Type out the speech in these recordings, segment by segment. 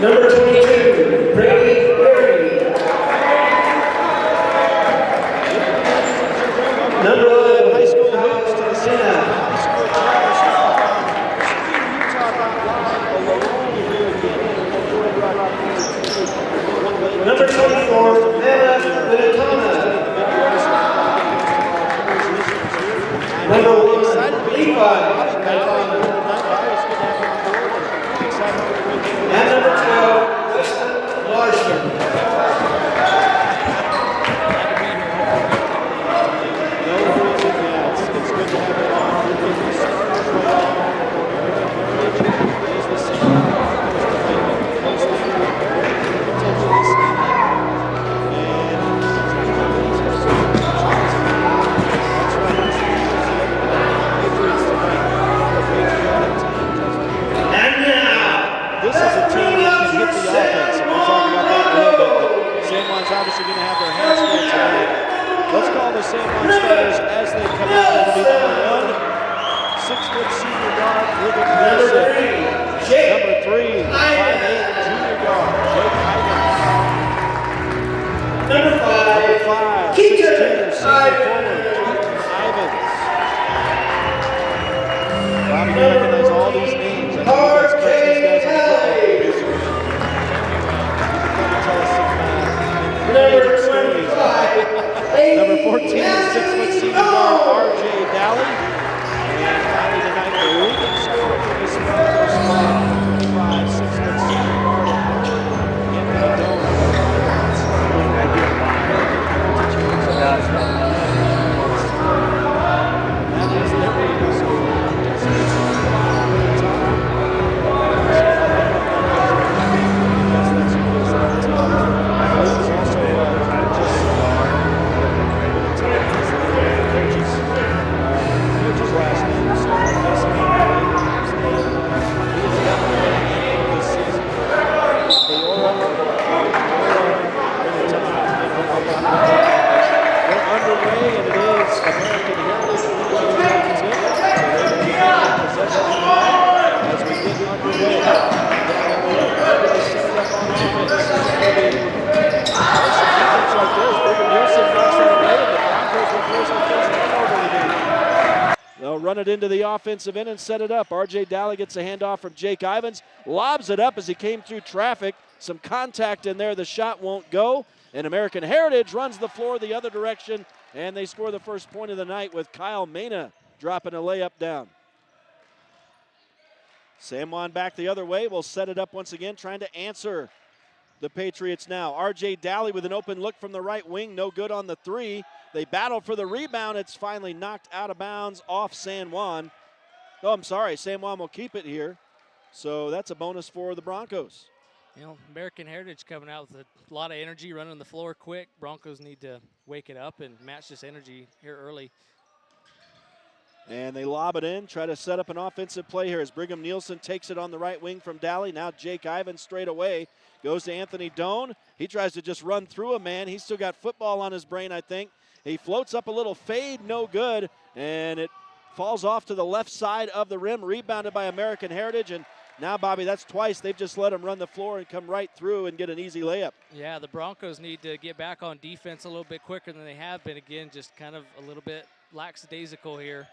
Number 22, Pregame. Number 11, high school hoops to the center. High school players. StreamUtah.Live. Number 24, Meta Minatona. Number 1, Levi. And number 12, Weston Larson. Obviously going to have their hands full tonight. Let's call the San Juan starters as they come out. It'll be number 1, 6-foot senior guard, Brigham Nielsen. Number 3, 5'8" junior guard, Jake Ivans. Number 5, 6'2" senior forward, Keaton Ivans. Bobby, you recognize all these names. I know you guys catch these guys on the football field. You can tell us some Number 25, Number 14, 6-foot senior guard, RJ Daly. And finally tonight, the leading scorer for this Broncos squad, 25, 6-foot senior guard, Anthony Doan. That is their leading scorer. They'll run it into the offensive end and set it up. RJ Daly gets a handoff from Jake Ivans, lobs it up as he came through traffic. Some contact in there, the shot won't go. And American Heritage runs the floor the other direction, and they score the first point of the night with Kyle Mena dropping a layup down. San Juan back the other way. Will set it up once again, trying to answer the Patriots now. RJ Daly with an open look from the right wing. No good on the 3. They battle for the rebound. It's finally knocked out of bounds off San Juan. Oh, I'm sorry. San Juan will keep it here. So that's a bonus for the Broncos. You know, American Heritage coming out with a lot of energy, running the floor quick. Broncos need to wake it up and match this energy here early. And they lob it in, try to set up an offensive play here as Brigham Nielsen takes it on the right wing from Daly. Now Jake Ivans straight away goes to Anthony Doan. He tries to just run through a man. He's still got football on his brain, I think. He floats up a little fade, no good, and it falls off to the left side of the rim, rebounded by American Heritage. And now, Bobby, that's twice. They've just let him run the floor and come right through and get an easy layup. Yeah, the Broncos need to get back on defense a little bit quicker than they have been. Again, just kind of a little bit lackadaisical here.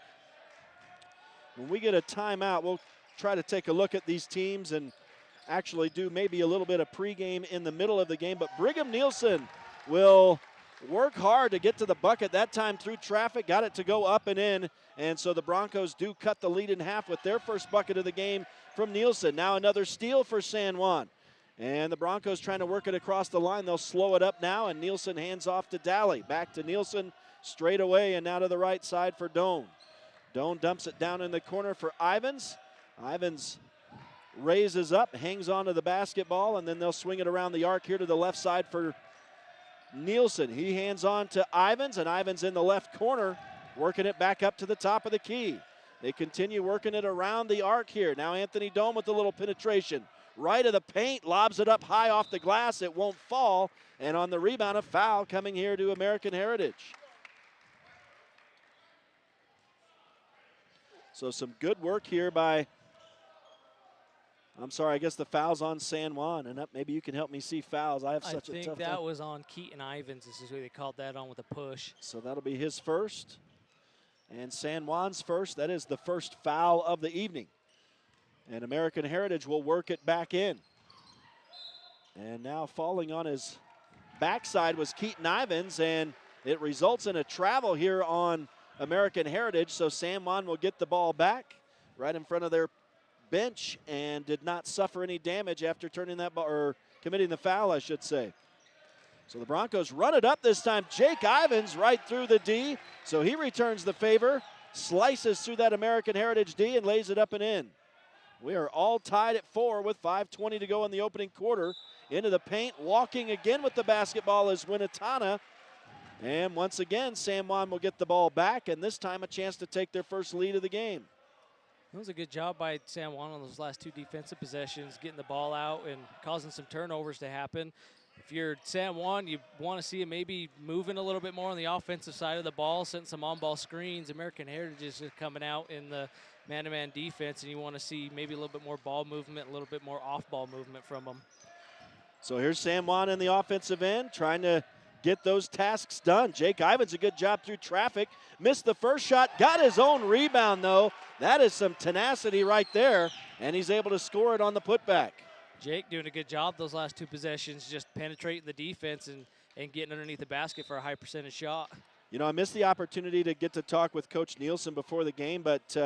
When we get a timeout, we'll try to take a look at these teams and actually do maybe a little bit of pregame in the middle of the game. But Brigham Nielsen will work hard to get to the bucket. That time through traffic, got it to go up and in. And so the Broncos do cut the lead in half with their first bucket of the game from Nielsen. Now another steal for San Juan. And the Broncos trying to work it across the line. They'll slow it up now, and Nielsen hands off to Daly. Back to Nielsen straight away, and now to the right side for Doan. Doan dumps it down in the corner for Ivans. Ivans raises up, hangs onto the basketball, and then they'll swing it around the arc here to the left side for Nielsen. He hands on to Ivans, and Ivans in the left corner, working it back up to the top of the key. They continue working it around the arc here. Now Anthony Doan with a little penetration. Right of the paint, lobs it up high off the glass. It won't fall. And on the rebound, a foul coming here to American Heritage. So some good work here by I'm sorry, I guess the foul's on San Juan, and maybe you can help me see fouls. I have such a tough time. I think that was on Keaton Ivins. This is who they called that on with a push. So that'll be his first. And San Juan's first. That is the first foul of the evening. And American Heritage will work it back in. And now falling on his backside was Keaton Ivins, and it results in a travel here on American Heritage. So San Juan will get the ball back right in front of their bench and did not suffer any damage after turning that ball, or committing the foul, I should say. So the Broncos run it up this time. Jake Ivins right through the D. So he returns the favor, slices through that American Heritage D and lays it up and in. We are all tied at 4 with 5:20 to go in the opening quarter. Into the paint, walking again with the basketball is Winatana. And once again, San Juan will get the ball back, and this time a chance to take their first lead of the game. It was a good job by San Juan on those last 2 defensive possessions, getting the ball out and causing some turnovers to happen. If you're San Juan, you want to see it maybe moving a little bit more on the offensive side of the ball, setting some on-ball screens. American Heritage is coming out in the man-to-man defense, and you want to see maybe a little bit more ball movement, a little bit more off-ball movement from them. So here's San Juan in the offensive end, trying to get those tasks done. Jake Ivins, a good job through traffic. Missed the first shot, got his own rebound, though. That is some tenacity right there, and he's able to score it on the putback. Jake doing a good job those last 2 possessions, just penetrating the defense and getting underneath the basket for a high percentage shot. You know, I missed the opportunity to get to talk with Coach Nielsen before the game, but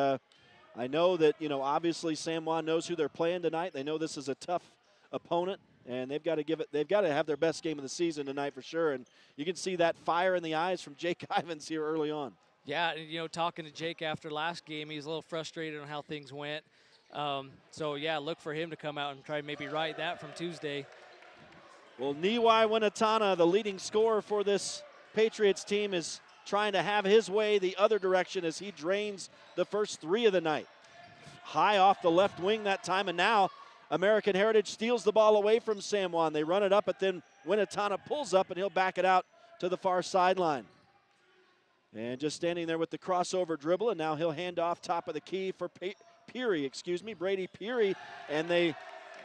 I know that, you know, obviously San Juan knows who they're playing tonight. They know this is a tough opponent, and they've got to have their best game of the season tonight for sure. And you can see that fire in the eyes from Jake Ivins here early on. Yeah, and, you know, talking to Jake after last game, he was a little frustrated on how things went. So, yeah, look for him to come out and try to maybe right that from Tuesday. Well, Niwai Winatana, the leading scorer for this Patriots team, is trying to have his way the other direction as he drains the first 3 of the night. High off the left wing that time, and now American Heritage steals the ball away from San Juan. They run it up, but then Winatana pulls up, and he'll back it out to the far sideline. And just standing there with the crossover dribble, and now he'll hand off top of the key for Brady Peary, and they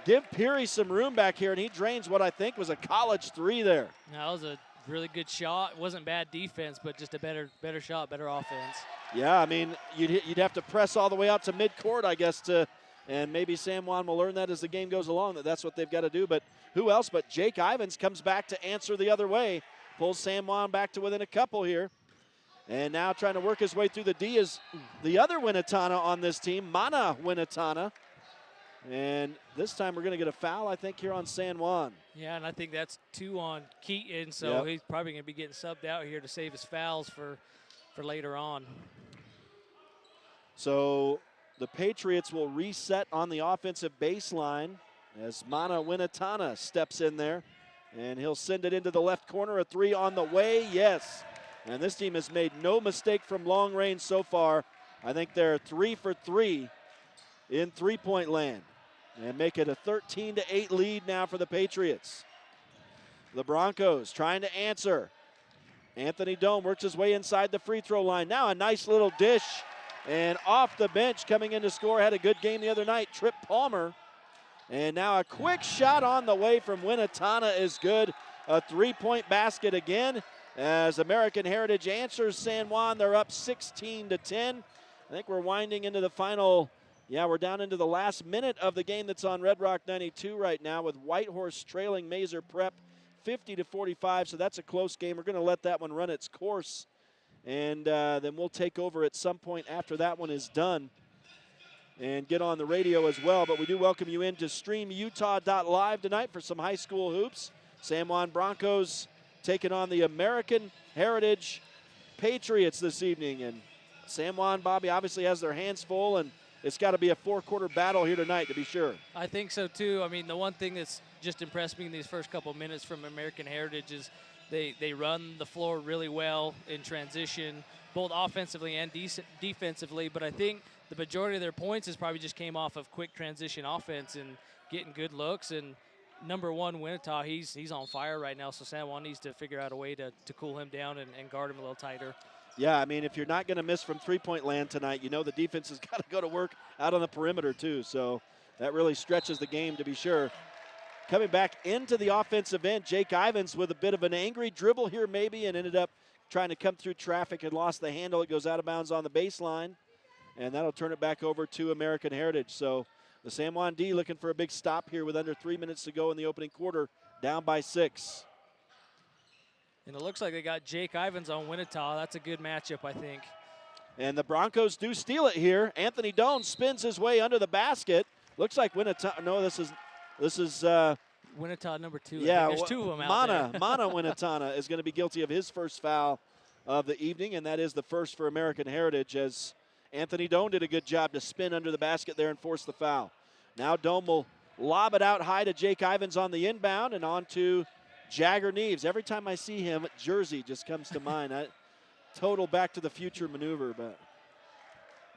give Peary some room back here, and he drains what I think was a college 3 there. That was a really good shot. It wasn't bad defense, but just a better shot, better offense. Yeah, I mean, you'd have to press all the way out to midcourt, I guess, and maybe San Juan will learn that as the game goes along, that's what they've got to do. But who else but Jake Ivins comes back to answer the other way, pulls San Juan back to within a couple here. And now trying to work his way through the D is the other Winatana on this team, Mana Winatana. And this time we're going to get a foul, I think, here on San Juan. Yeah, and I think that's 2 on Keaton, so he's probably going to be getting subbed out here to save his fouls for later on. So the Patriots will reset on the offensive baseline as Mana Winatana steps in there. And he'll send it into the left corner, a 3 on the way, yes. And this team has made no mistake from long range so far. I think they're 3 for 3 in three-point land. And make it a 13-8 lead now for the Patriots. The Broncos trying to answer. Anthony Dohm works his way inside the free throw line. Now a nice little dish. And off the bench coming in to score, had a good game the other night, Trip Palmer. And now a quick shot on the way from Winatana is good. A 3-point basket again. As American Heritage answers San Juan, they're up 16-10. I think we're winding into the final, we're down into the last minute of the game that's on Red Rock 92 right now, with Whitehorse trailing Mazer Prep 50-45, so that's a close game. We're going to let that one run its course, and then we'll take over at some point after that one is done and get on the radio as well. But we do welcome you in to StreamUtah.Live tonight for some high school hoops. San Juan Broncos taking on the American Heritage Patriots this evening. And San Juan, Bobby, obviously has their hands full, and it's got to be a 4-quarter battle here tonight to be sure. I think so, too. I mean, the one thing that's just impressed me in these first couple of minutes from American Heritage is they run the floor really well in transition, both offensively and defensively. But I think the majority of their points is probably just came off of quick transition offense and getting good looks. And number 1, Winatah, he's on fire right now, so San Juan needs to figure out a way to cool him down and guard him a little tighter. Yeah, I mean, if you're not going to miss from three-point land tonight, you know the defense has got to go to work out on the perimeter too. So that really stretches the game to be sure. Coming back into the offensive end, Jake Ivins with a bit of an angry dribble here maybe, and ended up trying to come through traffic and lost the handle. It goes out of bounds on the baseline, and that'll turn it back over to American Heritage. So the San Juan D looking for a big stop here with under 3 minutes to go in the opening quarter, down by 6. And it looks like they got Jake Ivins on Winnetaw. That's a good matchup, I think. And the Broncos do steal it here. Anthony Doan spins his way under the basket. Looks like Winnetaw. No, this is Winnetaw number 2. Yeah, there's 2 of them out there. Mana Winnetana is going to be guilty of his first foul of the evening, and that is the first for American Heritage, as Anthony Doan did a good job to spin under the basket there and force the foul. Now Doan will lob it out high to Jake Ivins on the inbound and on to Jagger Neves. Every time I see him, Jersey just comes to mind. Total Back to the Future maneuver, but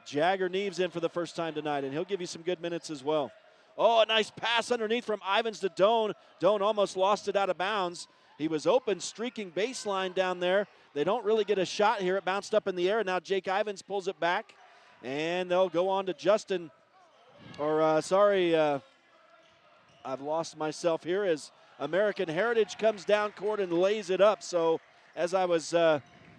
Jagger Neves in for the first time tonight, and he'll give you some good minutes as well. Oh, a nice pass underneath from Ivins to Doan. Doan almost lost it out of bounds. He was open, streaking baseline down there. They don't really get a shot here. It bounced up in the air. Now Jake Ivins pulls it back, and they'll go on to Justin. I've lost myself here as American Heritage comes down court and lays it up. So as I was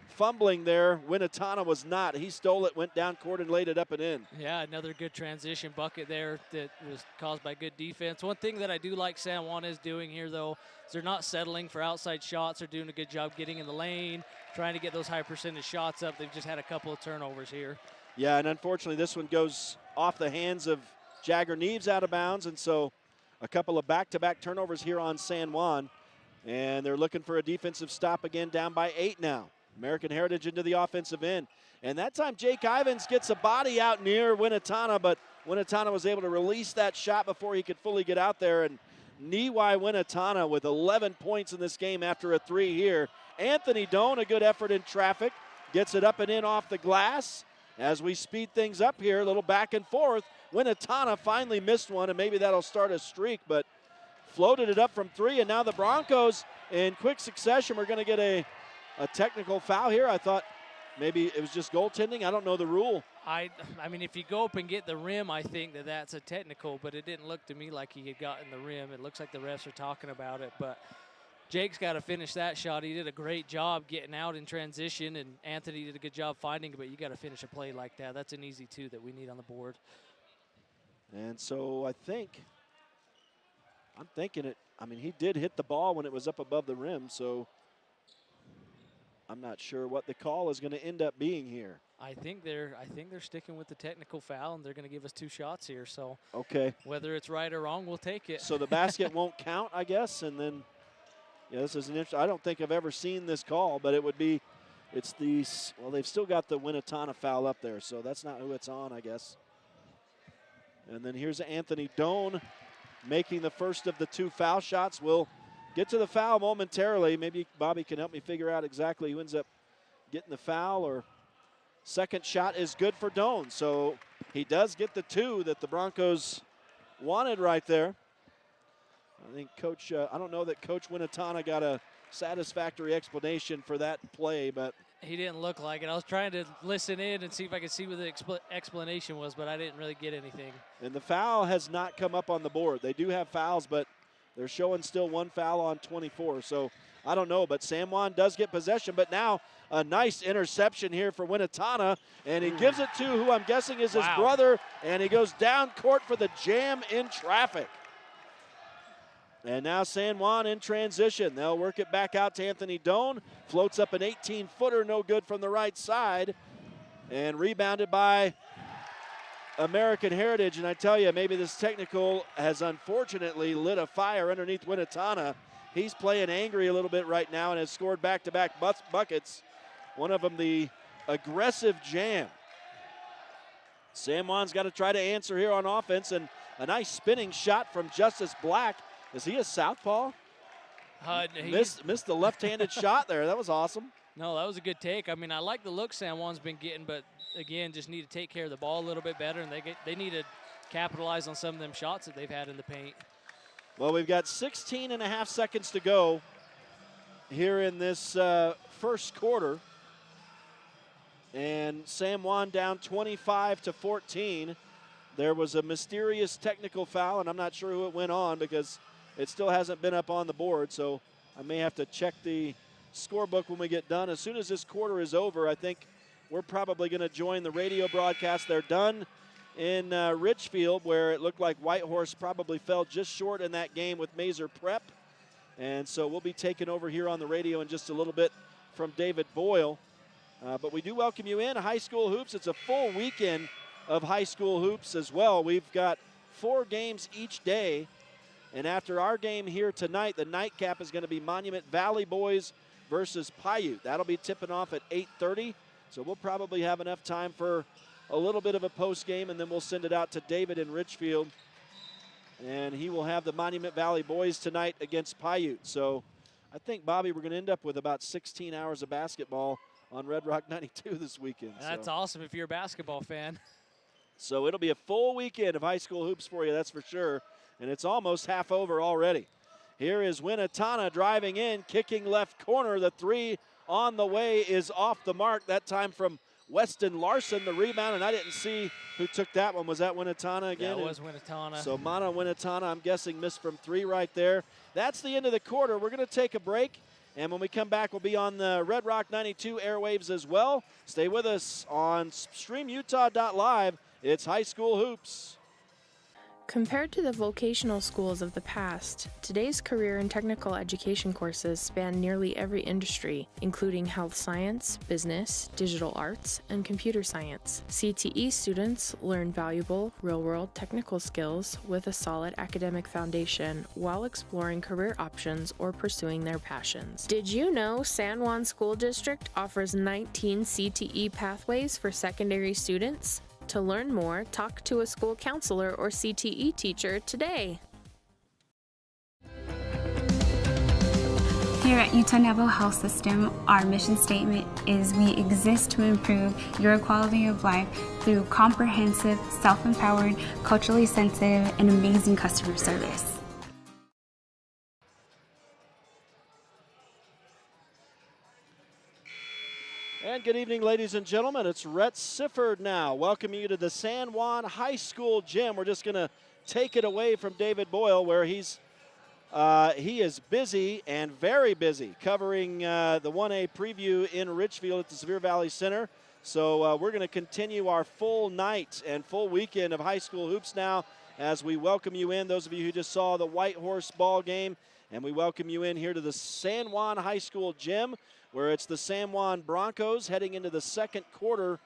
fumbling there, Winnetana was not. He stole it, went down court, and laid it up and in. Yeah, another good transition bucket there that was caused by good defense. One thing that I do like San Juan is doing here, though, is they're not settling for outside shots. They're doing a good job getting in the lane, trying to get those high percentage shots up. They've just had a couple of turnovers here. Yeah, and unfortunately this one goes off the hands of Jagger Neves out of bounds, and so a couple of back-to-back turnovers here on San Juan, and they're looking for a defensive stop again, down by 8 now. American Heritage into the offensive end. And that time Jake Ivins gets a body out near Winnetana, but Winnetana was able to release that shot before he could fully get out there. And Niwai Winnetana with 11 points in this game after a 3 here. Anthony Doan, a good effort in traffic, gets it up and in off the glass. As we speed things up here, a little back and forth. Winnetana finally missed one, and maybe that'll start a streak, but floated it up from 3. And now the Broncos, in quick succession, we're going to get a technical foul here. I thought maybe it was just goaltending. I don't know the rule. I mean, if you go up and get the rim, I think that's a technical, but it didn't look to me like he had gotten the rim. It looks like the refs are talking about it, but Jake's got to finish that shot. He did a great job getting out in transition, and Anthony did a good job finding it, but you got to finish a play like that. That's an easy 2 that we need on the board. And so I'm thinking it, I mean, he did hit the ball when it was up above the rim, so I'm not sure what the call is going to end up being here. I think they're sticking with the technical foul, and they're going to give us 2 shots here. So okay, whether it's right or wrong, we'll take it. So the basket won't count, I guess, and then this is an interesting. I don't think I've ever seen this call, but they've still got the Winnetana foul up there, so that's not who it's on, I guess. And then here's Anthony Doan making the first of the 2 foul shots. We'll get to the foul momentarily. Maybe Bobby can help me figure out exactly who ends up getting the foul. Or second shot is good for Doan. So he does get the 2 that the Broncos wanted right there. I think Coach, I don't know that Coach Winnetana got a satisfactory explanation for that play, but he didn't look like it. I was trying to listen in and see if I could see what the explanation was, but I didn't really get anything. And the foul has not come up on the board. They do have fouls, but they're showing still 1 foul on 24. So I don't know, but San Juan does get possession. But now a nice interception here for Winnetana, and he gives it to who I'm guessing is his brother, and he goes down court for the jam in traffic. And now San Juan in transition. They'll work it back out to Anthony Doan. Floats up an 18-footer, no good from the right side. And rebounded by American Heritage. And I tell you, maybe this technical has unfortunately lit a fire underneath Winnetana. He's playing angry a little bit right now and has scored back-to-back buckets. One of them the aggressive jam. San Juan's got to try to answer here on offense, and a nice spinning shot from Justice Black. Is he a southpaw? Missed the left-handed shot there. That was awesome. No, that was a good take. I mean, I like the look San Juan's been getting, but again, just need to take care of the ball a little bit better, and they need to capitalize on some of them shots that they've had in the paint. Well, we've got 16 and a half seconds to go here in this first quarter. And San Juan down 25-14. there was a mysterious technical foul, and I'm not sure who it went on because it still hasn't been up on the board, so I may have to check the scorebook when we get done. As soon as this quarter is over, I think we're probably going to join the radio broadcast. They're done in Richfield, where it looked like Whitehorse probably fell just short in that game with Mazer Prep. And so we'll be taking over here on the radio in just a little bit from David Boyle. But we do welcome you in high school hoops. It's a full weekend of high school hoops as well. We've got 4 games each day. And after our game here tonight, the nightcap is going to be Monument Valley Boys versus Paiute. That'll be tipping off at 8:30. So we'll probably have enough time for a little bit of a post game, and then we'll send it out to David in Richfield. And he will have the Monument Valley Boys tonight against Paiute. So I think, Bobby, we're going to end up with about 16 hours of basketball on Red Rock 92 this weekend. That's awesome if you're a basketball fan. So it'll be a full weekend of high school hoops for you, that's for sure. And it's almost half over already. Here is Winnetana driving in, kicking left corner. The 3 on the way is off the mark, that time from Weston Larson, the rebound, and I didn't see who took that one. Was that Winnetana again? That was Winnetana. So Mana Winnetana, I'm guessing, missed from 3 right there. That's the end of the quarter. We're going to take a break, and when we come back, we'll be on the Red Rock 92 airwaves as well. Stay with us on StreamUtah.Live. It's high school hoops. Compared to the vocational schools of the past, today's career and technical education courses span nearly every industry, including health science, business, digital arts, and computer science. CTE students learn valuable, real-world technical skills with a solid academic foundation while exploring career options or pursuing their passions. Did you know San Juan School District offers 19 CTE pathways for secondary students? To learn more, talk to a school counselor or CTE teacher today. Here at Utah Naval Health System, our mission statement is we exist to improve your quality of life through comprehensive, self-empowered, culturally sensitive, and amazing customer service. And good evening, ladies and gentlemen. It's Rhett Sifford now, welcoming you to the San Juan High School gym. We're just going to take it away from David Boyle, where he is busy and very busy covering the 1A preview in Richfield at the Sevier Valley Center. So we're going to continue our full night and full weekend of high school hoops now as we welcome you in, those of you who just saw the Whitehorse ball game, and we welcome you in here to the San Juan High School gym, where it's the San Juan Broncos heading into the second quarter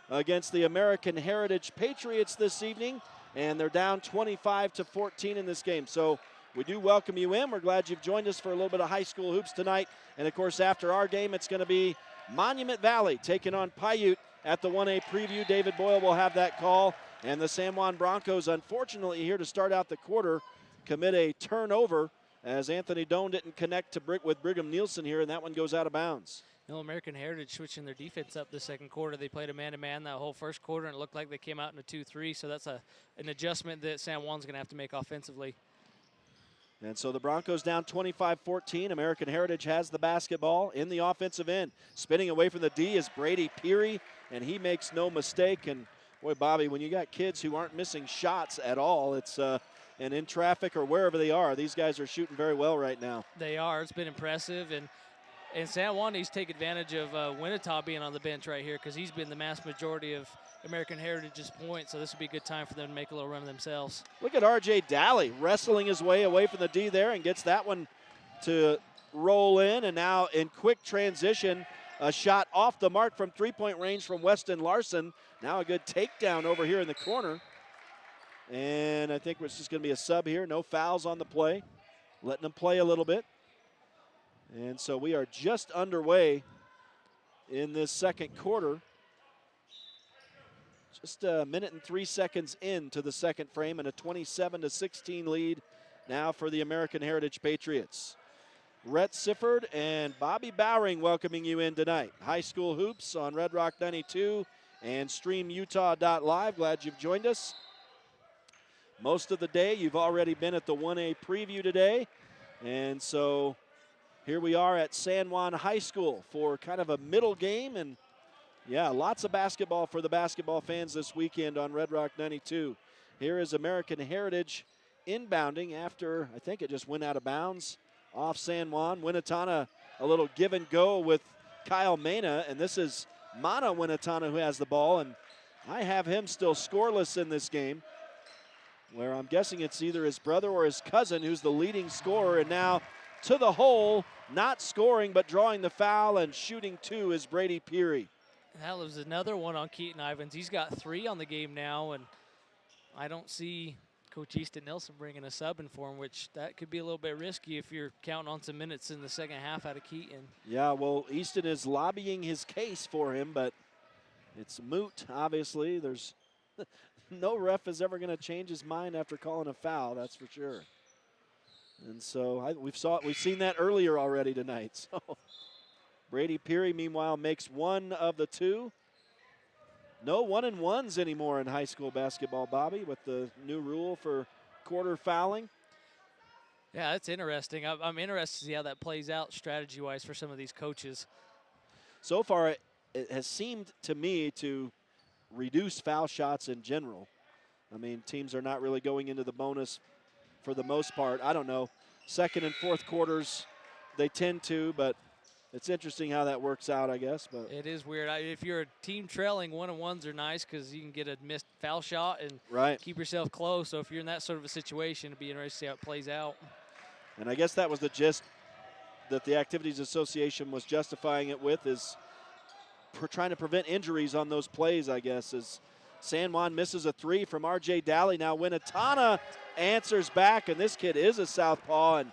against the American Heritage Patriots this evening, and they're down 25-14 in this game. So we do welcome you in. We're glad you've joined us for a little bit of high school hoops tonight. And, of course, after our game, it's going to be Monument Valley taking on Paiute at the 1A preview. David Boyle will have that call. And the San Juan Broncos, unfortunately, here to start out the quarter, commit a turnover as Anthony Doan didn't connect with Brigham Nielsen here, and that one goes out of bounds. No, American Heritage switching their defense up the second quarter. They played a man-to-man that whole first quarter, and it looked like they came out in a 2-3, so that's an adjustment that San Juan's going to have to make offensively. And so the Broncos down 25-14. American Heritage has the basketball in the offensive end. Spinning away from the D is Brady Peary, and he makes no mistake. And, boy, Bobby, when you got kids who aren't missing shots at all, it's and in traffic or wherever they are, these guys are shooting very well right now. They are. It's been impressive. And San Juan needs to take advantage of Winnetah being on the bench right here, because he's been the mass majority of American Heritage's points, so this would be a good time for them to make a little run of themselves. Look at R.J. Daly wrestling his way away from the D there and gets that one to roll in. And now in quick transition, a shot off the mark from three-point range from Weston Larson. Now a good takedown over here in the corner. And I think it's just going to be a sub here. No fouls on the play. Letting them play a little bit. And so we are just underway in this second quarter. Just a minute and 3 seconds into the second frame, and a 27-16 lead now for the American Heritage Patriots. Rhett Sifford and Bobby Bowering welcoming you in tonight. High school hoops on Red Rock 92 and StreamUtah.Live. Glad you've joined us. Most of the day, you've already been at the 1A preview today. And so here we are at San Juan High School for kind of a middle game. And, yeah, lots of basketball for the basketball fans this weekend on Red Rock 92. Here is American Heritage inbounding after, I think it just went out of bounds off San Juan. Winatana, a little give and go with Kyle Mena, and this is Mana Winatana who has the ball, and I have him still scoreless in this game, where I'm guessing it's either his brother or his cousin who's the leading scorer, and now to the hole, not scoring but drawing the foul and shooting two is Brady Peary. That was another one on Keaton Ivins. He's got 3 on the game now, and I don't see Coach Easton Nelson bringing a sub in for him, which that could be a little bit risky if you're counting on some minutes in the second half out of Keaton. Yeah, well, Easton is lobbying his case for him, but it's moot, obviously. There's no ref is ever going to change his mind after calling a foul, that's for sure. And so we've seen that earlier already tonight. So Brady Peary, meanwhile, makes one of the two. No 1-and-1s anymore in high school basketball, Bobby, with the new rule for quarter fouling. Yeah, that's interesting. I'm interested to see how that plays out strategy-wise for some of these coaches. So far, it has seemed to me to reduce foul shots in general. I mean, teams are not really going into the bonus for the most part. I don't know. Second and fourth quarters, they tend to, but it's interesting how that works out, I guess. But it is weird. If you're a team trailing, 1-and-1s are nice because you can get a missed foul shot and keep yourself close. So if you're in that sort of a situation, it'd be interesting to see how it plays out. And I guess that was the gist that the Activities Association was justifying it with, is trying to prevent injuries on those plays, I guess, as San Juan misses a 3 from R.J. Daly. Now Winatana answers back, and this kid is a southpaw and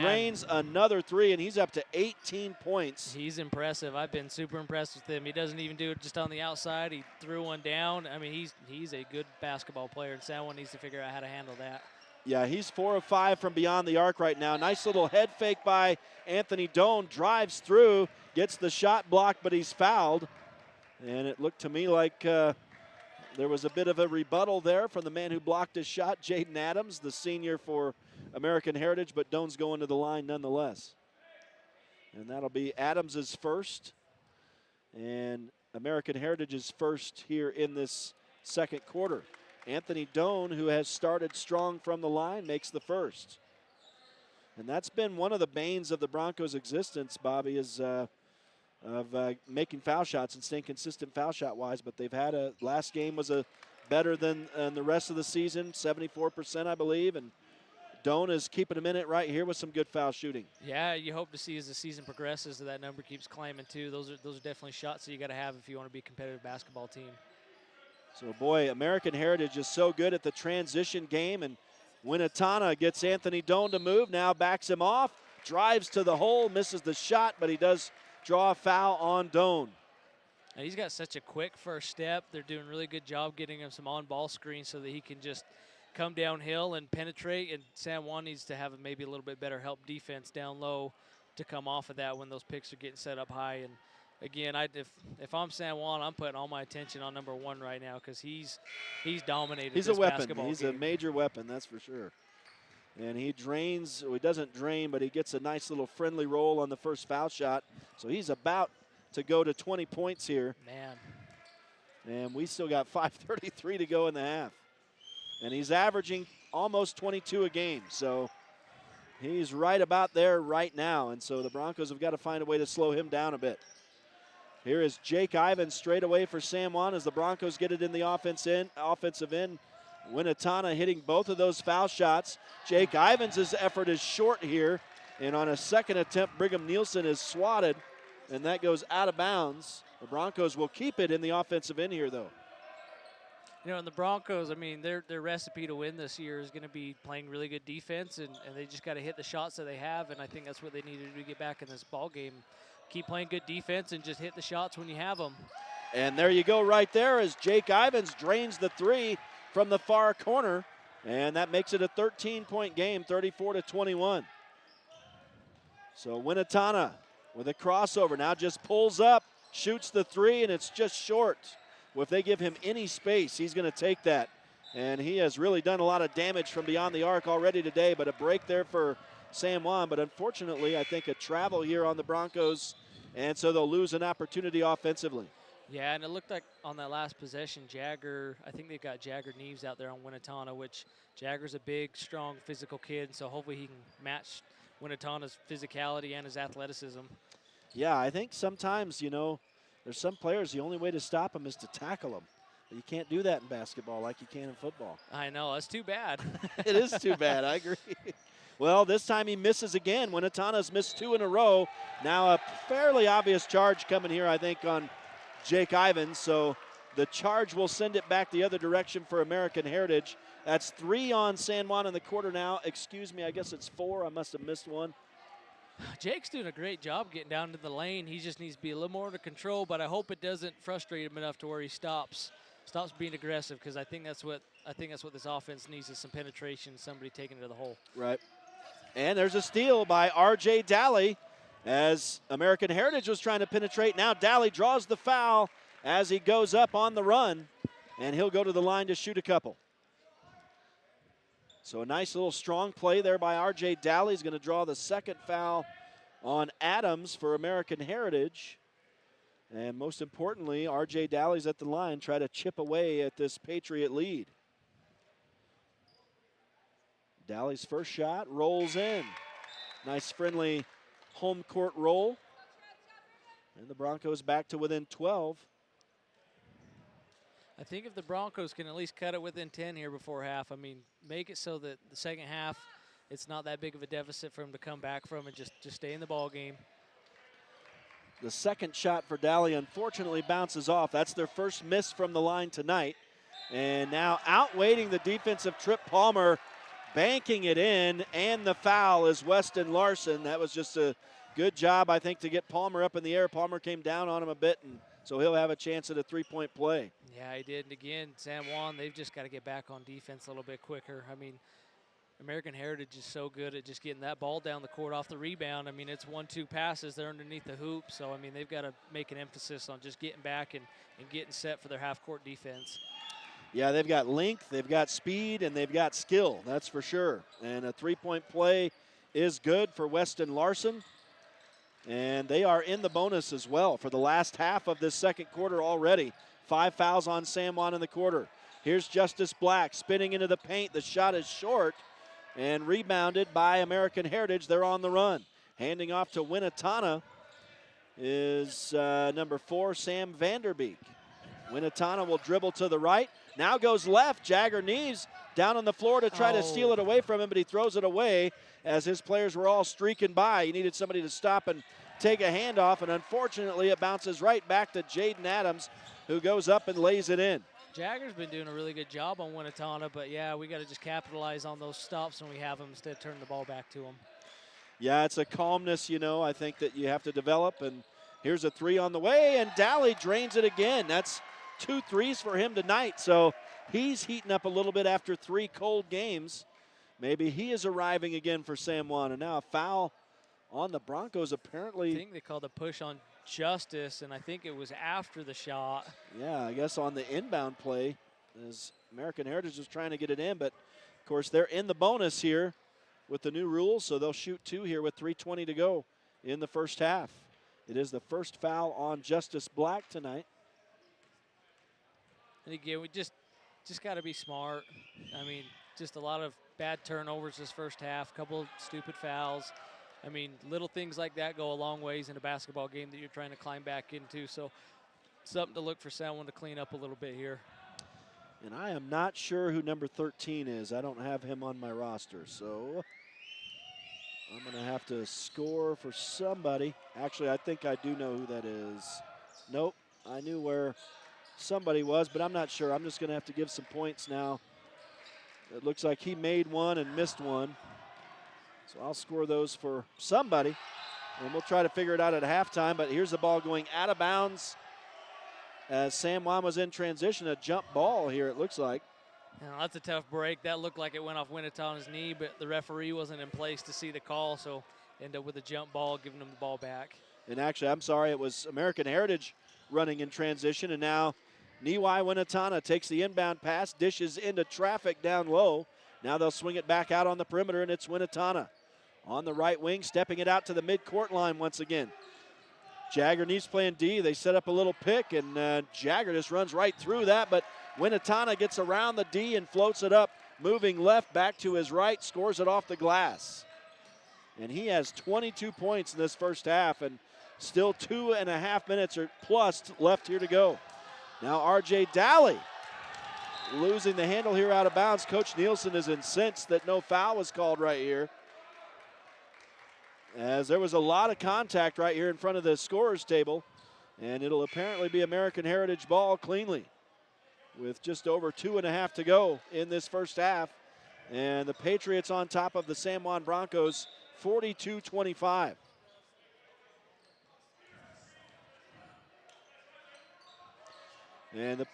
drains another 3, and he's up to 18 points. He's impressive. I've been super impressed with him. He doesn't even do it just on the outside. He threw one down. I mean, he's a good basketball player, and San Juan needs to figure out how to handle that. Yeah, he's 4 of 5 from beyond the arc right now. Nice little head fake by Anthony Doan. Drives through, gets the shot blocked, but he's fouled. And it looked to me like there was a bit of a rebuttal there from the man who blocked his shot, Jaden Adams, the senior for American Heritage, but Doan's going to the line nonetheless. And that'll be Adams' first, and American Heritage's first here in this second quarter. Anthony Doan, who has started strong from the line, makes the first. And that's been one of the banes of the Broncos' existence, Bobby, is making foul shots and staying consistent foul shot-wise. But they've had last game was better than the rest of the season, 74%, I believe. And Doan is keeping him in it right here with some good foul shooting. Yeah, you hope to see as the season progresses that number keeps climbing too. Those are definitely shots that you got to have if you want to be a competitive basketball team. So, boy, American Heritage is so good at the transition game, and Winatana gets Anthony Doan to move, now backs him off, drives to the hole, misses the shot, but he does draw a foul on Doan. Now he's got such a quick first step. They're doing a really good job getting him some on-ball screens so that he can just come downhill and penetrate, and San Juan needs to have maybe a little bit better help defense down low to come off of that when those picks are getting set up high. And again, if I'm San Juan, I'm putting all my attention on number 1 right now because he's dominated. He's this a weapon. basketball He's game. a major weapon, that's for sure. And he drains, well, he doesn't drain, but he gets a nice little friendly roll on the first foul shot. So he's about to go to 20 points here. Man. And we still got 5:33 to go in the half. And he's averaging almost 22 a game. So he's right about there right now. And so the Broncos have got to find a way to slow him down a bit. Here is Jake Ivins straight away for San Juan as the Broncos get it in the offensive end. Winatana hitting both of those foul shots. Jake Ivins' effort is short here. And on a second attempt, Brigham Nielsen is swatted, and that goes out of bounds. The Broncos will keep it in the offensive end here, though. You know, and the Broncos, I mean, their recipe to win this year is going to be playing really good defense, and they just got to hit the shots that they have, and I think that's what they need to do to get back in this ball game. Keep playing good defense and just hit the shots when you have them. And there you go right there as Jake Ivins drains the 3 from the far corner, and that makes it a 13-point game, 34-21. So Winatana with a crossover now just pulls up, shoots the 3, and it's just short. Well, if they give him any space, he's going to take that. And he has really done a lot of damage from beyond the arc already today, but a break there for San Juan. But unfortunately, I think a travel here on the Broncos, and so they'll lose an opportunity offensively. Yeah, and it looked like on that last possession, Jagger, I think they've got Jagger Neves out there on Winnetana, which Jagger's a big, strong, physical kid, so hopefully he can match Winnetana's physicality and his athleticism. Yeah, I think sometimes, you know, there's some players, the only way to stop them is to tackle them. But you can't do that in basketball like you can in football. I know, that's too bad. It is too bad, I agree. Well, this time he misses again. Winnetana's missed 2 in a row. Now a fairly obvious charge coming here, I think, on Jake Ivins. So the charge will send it back the other direction for American Heritage. That's 3 on San Juan in the quarter now. Excuse me, I guess it's 4. I must have missed one. Jake's doing a great job getting down to the lane. He just needs to be a little more under control, but I hope it doesn't frustrate him enough to where he stops being aggressive, because I think that's what this offense needs, is some penetration, somebody taking it to the hole. Right. And there's a steal by R.J. Daly as American Heritage was trying to penetrate. Now Daly draws the foul as he goes up on the run, and he'll go to the line to shoot a couple. So a nice little strong play there by R.J. Daly. He's going to draw the second foul on Adams for American Heritage. And most importantly, R.J. Daly's at the line, try to chip away at this Patriot lead. Daly's first shot rolls in. Nice friendly home court roll. And the Broncos back to within 12. I think if the Broncos can at least cut it within 10 here before half, I mean, make it so that the second half, it's not that big of a deficit for them to come back from and just stay in the ball game. The second shot for Daly unfortunately bounces off. That's their first miss from the line tonight. And now outweighting the defensive trip, Palmer banking it in, and the foul is Weston Larson. That was just a good job, I think, to get Palmer up in the air. Palmer came down on him a bit, and so he'll have a chance at a three-point play. Yeah, he did. And again, San Juan, they've just got to get back on defense a little bit quicker. I mean, American Heritage is so good at just getting that ball down the court off the rebound. I mean, it's 1-2 passes. They're underneath the hoop. So, I mean, they've got to make an emphasis on just getting back and getting set for their half-court defense. Yeah, they've got length, they've got speed, and they've got skill, that's for sure. And a three-point play is good for Weston Larson. And they are in the bonus as well for the last half of this second quarter already. 5 fouls on San Juan in the quarter. Here's Justice Black spinning into the paint. The shot is short and rebounded by American Heritage. They're on the run. Handing off to Winnetana is number 4, Sam Vanderbeek. Winnetana will dribble to the right. Now goes left. Jagger Neves down on the floor to try to steal it away from him, but he throws it away as his players were all streaking by. He needed somebody to stop and take a handoff, and unfortunately it bounces right back to Jaden Adams, who goes up and lays it in. Jagger's been doing a really good job on Winnetana, but yeah, we got to just capitalize on those stops when we have them instead of turning the ball back to them. Yeah, it's a calmness, you know, I think that you have to develop, and here's a 3 on the way, and Daly drains it again. That's 2 threes for him tonight, so he's heating up a little bit after 3 cold games. Maybe he is arriving again for San Juan, and now a foul on the Broncos apparently. I think they called a push on Justice, and I think it was after the shot. Yeah, I guess on the inbound play as American Heritage was trying to get it in, but of course they're in the bonus here with the new rules, so they'll shoot 2 here with 3:20 to go in the first half. It is the first foul on Justice Black tonight. And again, we just got to be smart. I mean, just a lot of bad turnovers this first half, couple of stupid fouls. I mean, little things like that go a long ways in a basketball game that you're trying to climb back into. So something to look for San Juan to clean up a little bit here. And I am not sure who number 13 is. I don't have him on my roster, so I'm going to have to score for somebody. Actually, I think I do know who that is. Nope, I knew where somebody was, but I'm not sure. I'm just going to have to give some points now. It looks like he made one and missed one. So I'll score those for somebody, and we'll try to figure it out at halftime. But here's the ball going out of bounds as San Juan was in transition. A jump ball here, it looks like. Now, that's a tough break. That looked like it went off Winnetana's knee, but the referee wasn't in place to see the call, so end up with a jump ball, giving them the ball back. And actually, I'm sorry, it was American Heritage running in transition, and now Niwai Winnetana takes the inbound pass, dishes into traffic down low. Now they'll swing it back out on the perimeter, and it's Winnetana on the right wing, stepping it out to the midcourt line once again. Jagger needs playing D. They set up a little pick, and Jagger just runs right through that, but Winatana gets around the D and floats it up, moving left back to his right, scores it off the glass. And he has 22 points in this first half, and still 2.5 minutes or plus left here to go. Now R.J. Daly losing the handle here out of bounds. Coach Nielsen is incensed that no foul was called right here, as there was a lot of contact right here in front of the scorer's table, and it'll apparently be American Heritage ball cleanly with just over 2.5 to go in this first half. And the Patriots on top of the San Juan Broncos 42-25. And the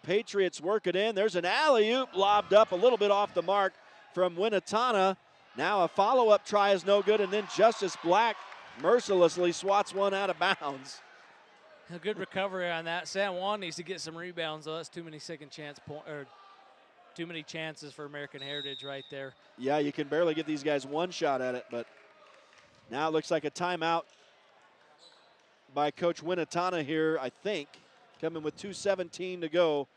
Patriots work it in. There's an alley-oop lobbed up a little bit off the mark from Winatana. Now a follow-up try is no good, and then Justice Black mercilessly swats one out of bounds. A good recovery on that. San Juan needs to get some rebounds, though. That's too many too many chances for American Heritage right there. Yeah, you can barely give these guys one shot at it, but now it looks like a timeout by Coach Winatana here, I think, coming with 2:17 to go.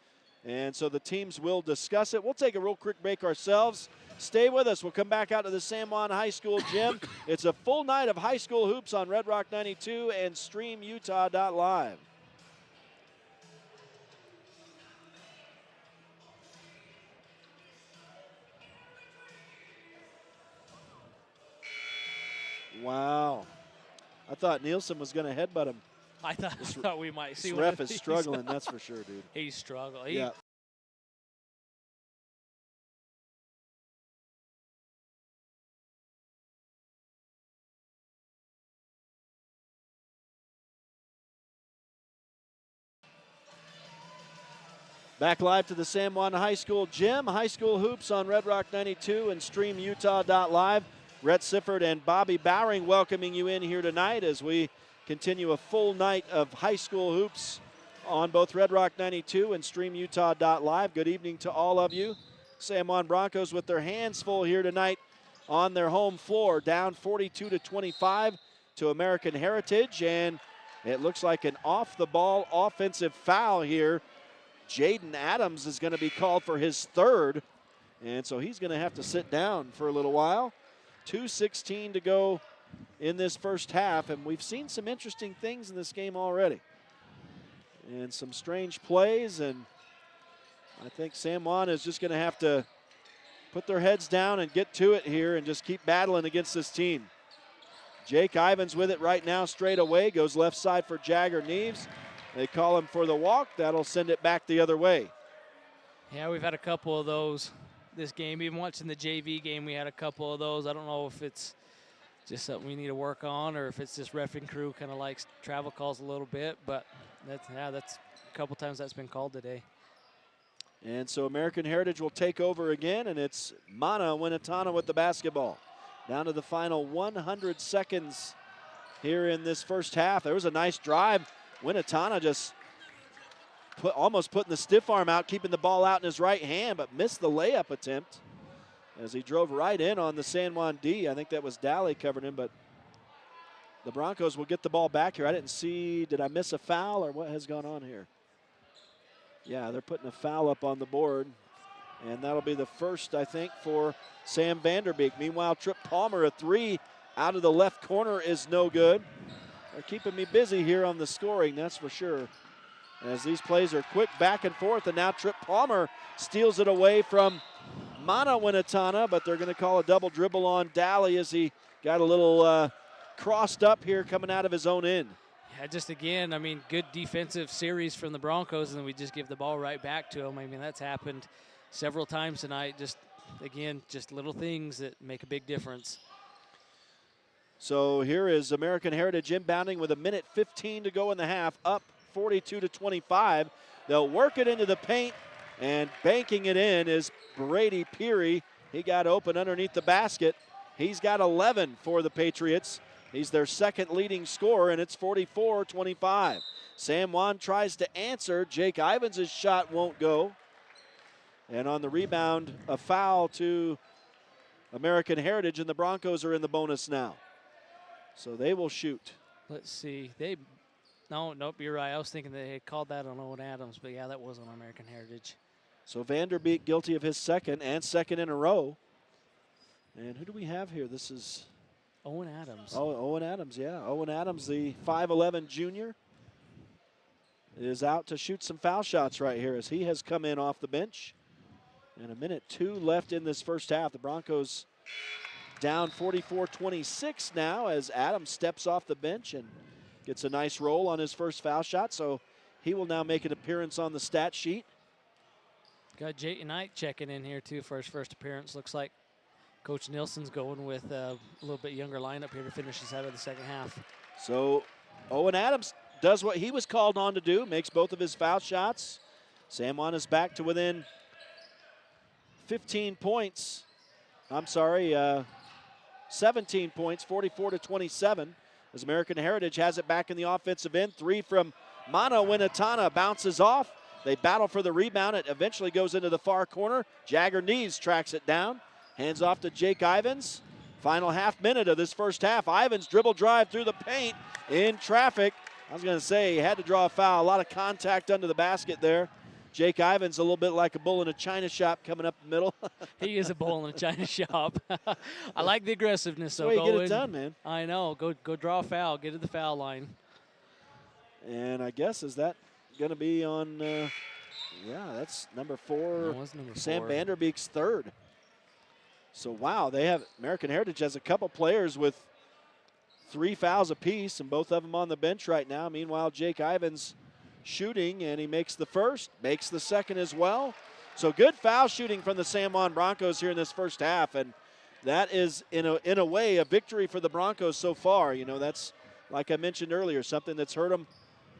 And so the teams will discuss it. We'll take a real quick break ourselves. Stay with us. We'll come back out to the San Juan High School gym. It's a full night of high school hoops on Red Rock 92 and StreamUtah.Live. Wow. I thought Nielsen was going to headbutt him. I thought we might see this one ref of is these. struggling, that's for sure, dude. He's struggling. Yeah. Back live to the San Juan High School gym. High school hoops on Red Rock 92 and StreamUtah.Live. Rhett Sifford and Bobby Bowering welcoming you in here tonight as we continue a full night of high school hoops on both Red Rock 92 and StreamUtah.Live. Good evening to all of you. San Juan Broncos with their hands full here tonight on their home floor, down 42-25 to American Heritage, and it looks like an off-the-ball offensive foul here. Jaden Adams is going to be called for his third, and so he's going to have to sit down for a little while. 2:16 to go in this first half, and we've seen some interesting things in this game already. And some strange plays, and I think San Juan is just going to have to put their heads down and get to it here and just keep battling against this team. Jake Ivins with it right now straight away, goes left side for Jagger Neves. They call him for the walk. That'll send it back the other way. Yeah, we've had a couple of those this game. Even watching the JV game, we had a couple of those. I don't know if it's just something we need to work on or if it's this reffing crew kind of likes travel calls a little bit, but that's a couple times that's been called today. And so American Heritage will take over again, and it's Mana Winatana with the basketball. Down to the final 100 seconds here in this first half. There was a nice drive. Winatana just almost putting the stiff arm out, keeping the ball out in his right hand, but missed the layup attempt as he drove right in on the San Juan D. I think that was Daly covering him, but the Broncos will get the ball back here. I didn't see, did I miss a foul or what has gone on here? Yeah, they're putting a foul up on the board, and that'll be the first, I think, for Sam Vanderbeek. Meanwhile, Trip Palmer, a three out of the left corner is no good. They're keeping me busy here on the scoring, that's for sure. As these plays are quick back and forth, and now Trip Palmer steals it away from Mana Winatana, but they're going to call a double dribble on Daly as he got a little crossed up here coming out of his own end. Yeah, just again, I mean, good defensive series from the Broncos, and then we just give the ball right back to them. I mean, that's happened several times tonight. Just, again, just little things that make a big difference. So here is American Heritage inbounding with 1:15 to go in the half, up 42-25. They'll work it into the paint, and banking it in is Brady Peary. He got open underneath the basket. He's got 11 for the Patriots. He's their second leading scorer, and it's 44-25. San Juan tries to answer. Jake Ivins' shot won't go. And on the rebound, a foul to American Heritage, and the Broncos are in the bonus now. So they will shoot. Let's see. Nope, you're right. I was thinking they had called that on Owen Adams, but yeah, that was on American Heritage. So Vanderbeek guilty of his second in a row. And who do we have here? This is Owen Adams. Oh, Owen Adams, yeah. Owen Adams, the 5'11 junior, is out to shoot some foul shots right here as he has come in off the bench. And 1:02 left in this first half. The Broncos down 44-26 now as Adams steps off the bench and gets a nice roll on his first foul shot. So he will now make an appearance on the stat sheet. Got Jayton Knight checking in here too for his first appearance. Looks like Coach Nilsson's going with a little bit younger lineup here to finish us out of the second half. So Owen Adams does what he was called on to do, makes both of his foul shots. San Juan is back to within 15 points. 17 points, 44-27, as American Heritage has it back in the offensive end. 3 from Mana Winatana, bounces off. They battle for the rebound. It eventually goes into the far corner. Jagger Knees tracks it down. Hands off to Jake Ivins. Final half minute of this first half. Ivins dribble drive through the paint in traffic. I was going to say he had to draw a foul. A lot of contact under the basket there. Jake Ivins a little bit like a bull in a china shop coming up the middle. He is a bull in a china shop. I like the aggressiveness. That's the way you get it done, man. I know. Go draw a foul. Get to the foul line. And I guess, is that going to be on, yeah, that's number 4. That was number 4. Sam Vanderbeek's third. So, wow, American Heritage has a couple players with 3 fouls apiece, and both of them on the bench right now. Meanwhile, Jake Ivins shooting, and he makes the first, makes the second as well. So good foul shooting from the San Juan Broncos here in this first half, and that is, in a way, a victory for the Broncos so far. You know, that's, like I mentioned earlier, something that's hurt them,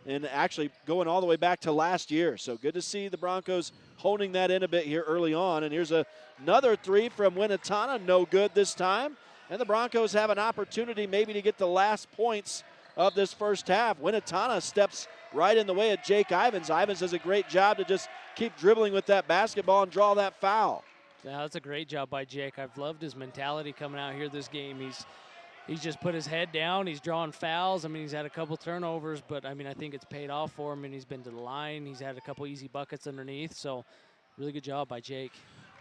and actually going all the way back to last year. So good to see the Broncos honing that in a bit here early on. And here's another 3 from Winatana, no good this time. And the Broncos have an opportunity maybe to get the last points of this first half. Winatana steps right in the way of Jake Ivins. Ivins does a great job to just keep dribbling with that basketball and draw that foul. Yeah, that's a great job by Jake. I've loved his mentality coming out here this game. He's just put his head down. He's drawing fouls. I mean, he's had a couple turnovers, but, I mean, I think it's paid off for him, and he's been to the line. He's had a couple easy buckets underneath, so really good job by Jake.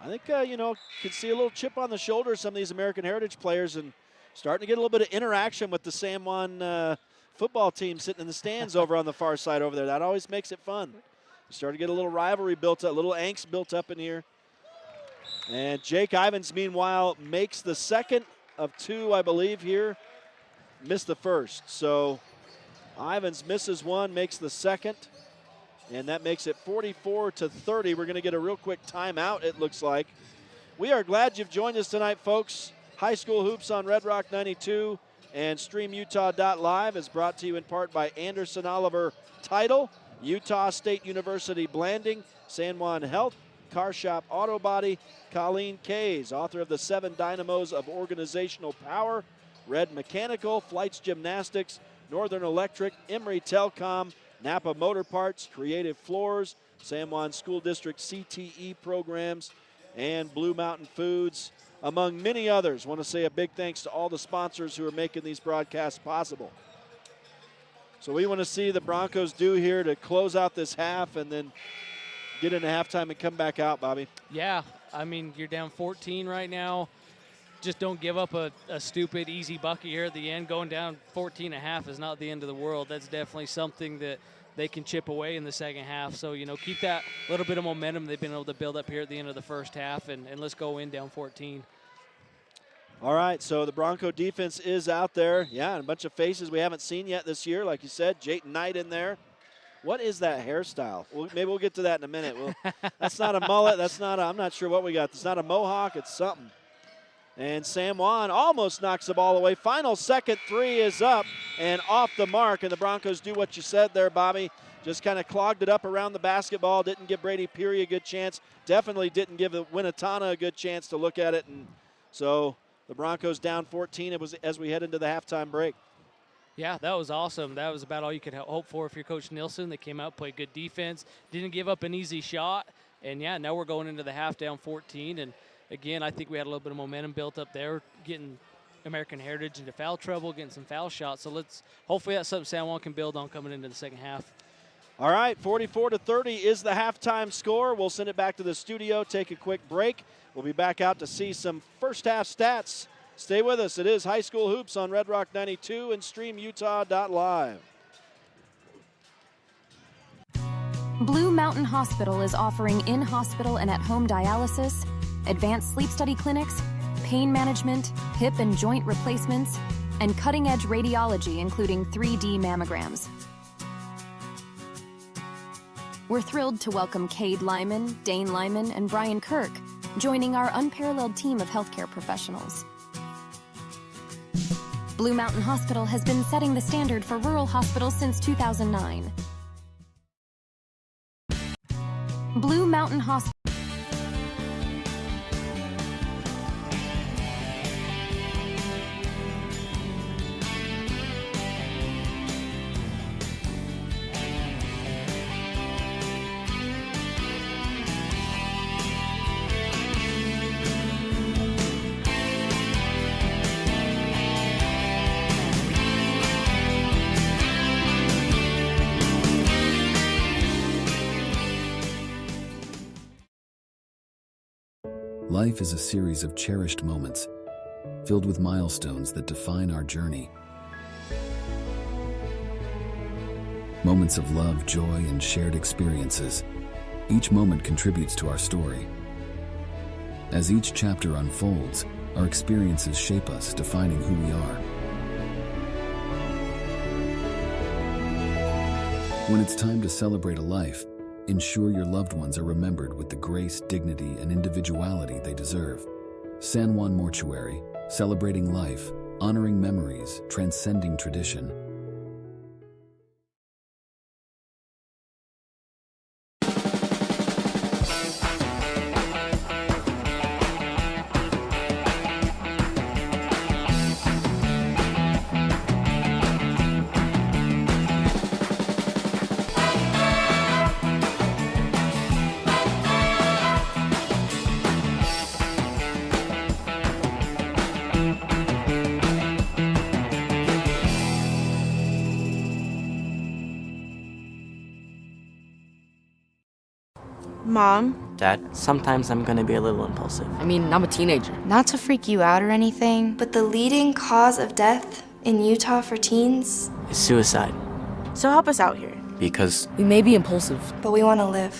I think, could see a little chip on the shoulder of some of these American Heritage players and starting to get a little bit of interaction with the San Juan football team sitting in the stands over on the far side over there. That always makes it fun. You start to get a little rivalry built up, a little angst built up in here. And Jake Ivins, meanwhile, makes the second of 2, I believe, here. Missed the first. So Ivins misses 1, makes the second. And that makes it 44-30. We're going to get a real quick timeout, it looks like. We are glad you've joined us tonight, folks. High School Hoops on Red Rock 92 and StreamUtah.Live is brought to you in part by Anderson Oliver Title, Utah State University Blanding, San Juan Health, Car Shop Auto Body, Colleen Kays, author of the 7 Dynamos of Organizational Power, Red Mechanical, Flights Gymnastics, Northern Electric, Emory Telcom, Napa Motor Parts, Creative Floors, San Juan School District CTE programs, and Blue Mountain Foods, among many others. Want to say a big thanks to all the sponsors who are making these broadcasts possible. So we want to see the Broncos do here to close out this half and then get into halftime and come back out, Bobby. Yeah, I mean, you're down 14 right now. Just don't give up a stupid, easy bucket here at the end. Going down 14.5 is not the end of the world. That's definitely something that they can chip away in the second half. So, keep that little bit of momentum they've been able to build up here at the end of the first half, and let's go in down 14. All right, so the Bronco defense is out there. Yeah, and a bunch of faces we haven't seen yet this year. Like you said, Jayton Knight in there. What is that hairstyle? Maybe we'll get to that in a minute. That's not a mullet. I'm not sure what we got. It's not a mohawk. It's something. And San Juan almost knocks the ball away. Final second 3 is up and off the mark. And the Broncos do what you said there, Bobby. Just kind of clogged it up around the basketball. Didn't give Brady Peary a good chance. Definitely didn't give Winatana a good chance to look at it. And so the Broncos down 14 it was as we head into the halftime break. Yeah, that was awesome. That was about all you could hope for if you're Coach Nilsson. They came out, played good defense, didn't give up an easy shot. And, yeah, now we're going into the half down 14. And, again, I think we had a little bit of momentum built up there, getting American Heritage into foul trouble, getting some foul shots. So hopefully that's something San Juan can build on coming into the second half. All right, 44-30 is the halftime score. We'll send it back to the studio, take a quick break. We'll be back out to see some first half stats. Stay with us. It is High School Hoops on Red Rock 92 and StreamUtah.Live. Blue Mountain Hospital is offering in-hospital and at-home dialysis, advanced sleep study clinics, pain management, hip and joint replacements, and cutting-edge radiology, including 3D mammograms. We're thrilled to welcome Cade Lyman, Dane Lyman, and Brian Kirk, joining our unparalleled team of healthcare professionals. Blue Mountain Hospital has been setting the standard for rural hospitals since 2009. Blue Mountain Hospital. Life is a series of cherished moments, filled with milestones that define our journey. Moments of love, joy, and shared experiences. Each moment contributes to our story. As each chapter unfolds, our experiences shape us, defining who we are. When it's time to celebrate a life, ensure your loved ones are remembered with the grace, dignity, and individuality they deserve. San Juan Mortuary, celebrating life, honoring memories, transcending tradition. Mom, Dad, sometimes I'm gonna be a little impulsive. I mean, I'm a teenager. not to freak you out or anything, but the leading cause of death in Utah for teens, It's suicide. so help us out here. Because We may be impulsive, But we want to live.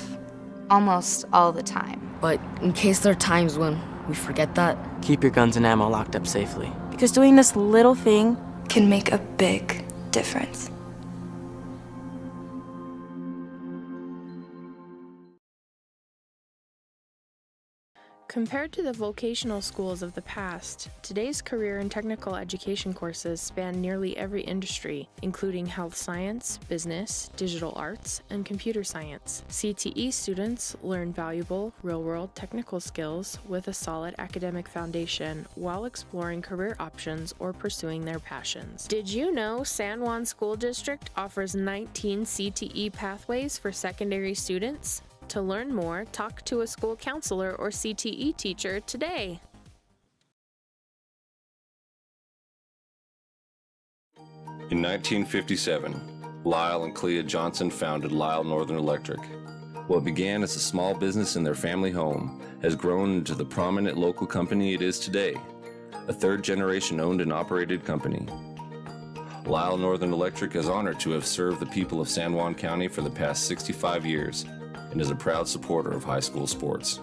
Almost all the time. but in case there are times when we forget that, keep your guns and ammo locked up safely. Because doing this little thing can make a big difference. Compared to the vocational schools of the past, today's career and technical education courses span nearly every industry, including health science, business, digital arts, and computer science. CTE students learn valuable, real-world technical skills with a solid academic foundation while exploring career options or pursuing their passions. Did you know San Juan School District offers 19 CTE pathways for secondary students? To learn more, talk to a school counselor or CTE teacher today. In 1957, Lyle and Clea Johnson founded Lyle Northern Electric. What began as a small business in their family home has grown into the prominent local company it is today, a third-generation owned and operated company. Lyle Northern Electric is honored to have served the people of San Juan County for the past 65 years and is a proud supporter of high school sports.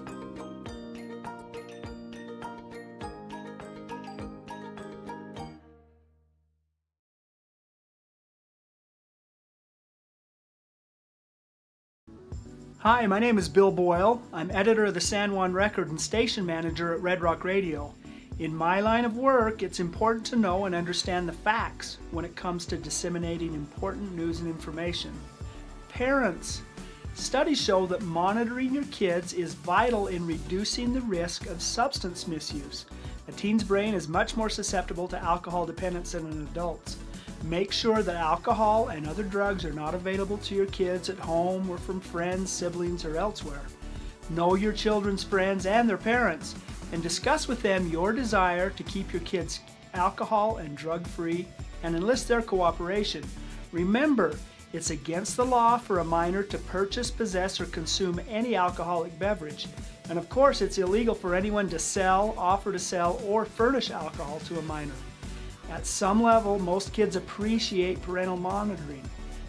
Hi, my name is Bill Boyle. I'm editor of the San Juan Record and station manager at Red Rock Radio. In my line of work, it's important to know and understand the facts when it comes to disseminating important news and information. Parents, studies show that monitoring your kids is vital in reducing the risk of substance misuse. A teen's brain is much more susceptible to alcohol dependence than an adult's. Make sure that alcohol and other drugs are not available to your kids at home or from friends, siblings, or elsewhere. Know your children's friends and their parents, and discuss with them your desire to keep your kids alcohol and drug-free and enlist their cooperation. Remember, it's against the law for a minor to purchase, possess, or consume any alcoholic beverage. And of course, it's illegal for anyone to sell, offer to sell, or furnish alcohol to a minor. At some level, most kids appreciate parental monitoring.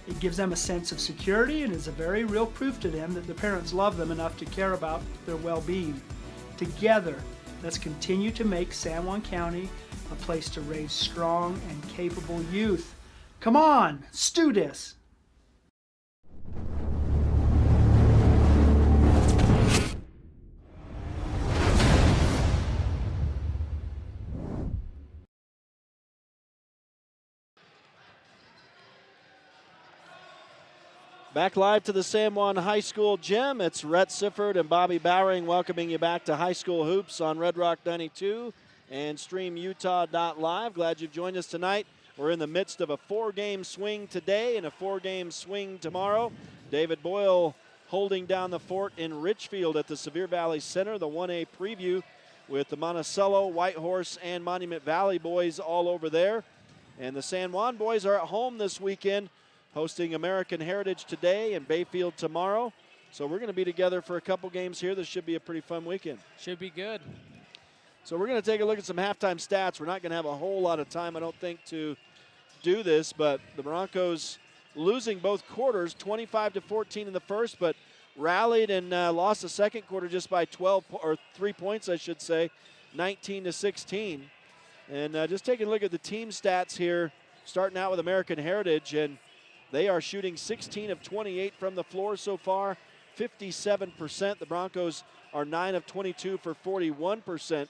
It gives them a sense of security and is a very real proof to them that the parents love them enough to care about their well-being. Together, let's continue to make San Juan County a place to raise strong and capable youth. Come on, let's do this! Back live to the San Juan High School gym. It's Rhett Sifford and Bobby Bowering welcoming you back to High School Hoops on Red Rock 92 and StreamUtah.Live. Glad you've joined us tonight. We're in the midst of a 4-game swing today and a 4-game swing tomorrow. David Boyle holding down the fort in Richfield at the Sevier Valley Center. The 1A preview with the Monticello, Whitehorse, and Monument Valley boys all over there. And the San Juan boys are at home this weekend, hosting American Heritage today and Bayfield tomorrow. So we're going to be together for a couple games here. This should be a pretty fun weekend. Should be good. So we're going to take a look at some halftime stats. We're not going to have a whole lot of time, I don't think, to do this, but the Broncos losing both quarters, 25-14 in the first, but rallied and lost the second quarter just by 3 points, I should say, 19-16. And just taking a look at the team stats here, starting out with American Heritage, and they are shooting 16 of 28 from the floor so far, 57%. The Broncos are 9 of 22 for 41%.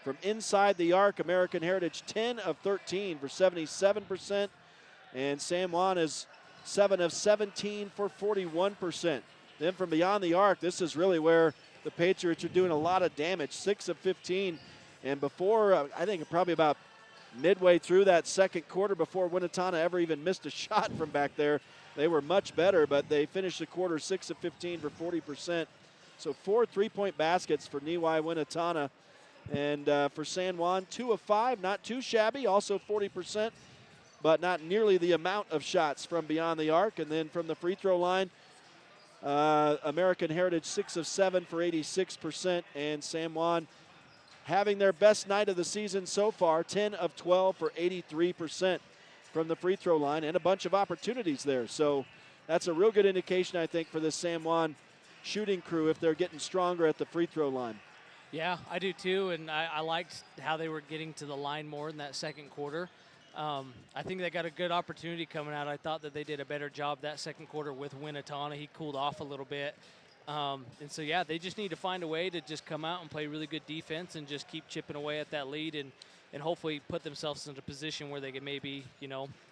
From inside the arc, American Heritage 10 of 13 for 77%. And San Juan is 7 of 17 for 41%. Then from beyond the arc, this is really where the Patriots are doing a lot of damage, 6 of 15. And before, I think probably about midway through that second quarter, before Winnetana ever even missed a shot from back there, they were much better, but they finished the quarter 6 of 15 for 40%. So 4 3-point baskets for Niwai Winnetana. And for San Juan, 2 of 5, not too shabby, also 40%, but not nearly the amount of shots from beyond the arc. And then from the free throw line, American Heritage 6 of 7 for 86%, and San Juan having their best night of the season so far, 10 of 12 for 83% from the free throw line, and a bunch of opportunities there. So that's a real good indication, I think, for this San Juan shooting crew if they're getting stronger at the free throw line. Yeah, I do too, and I liked how they were getting to the line more in that second quarter. I think they got a good opportunity coming out. I thought that they did a better job that second quarter with Winnetana. He cooled off a little bit. And so, yeah, they just need to find a way to just come out and play really good defense and just keep chipping away at that lead and hopefully put themselves in a position where they can maybe,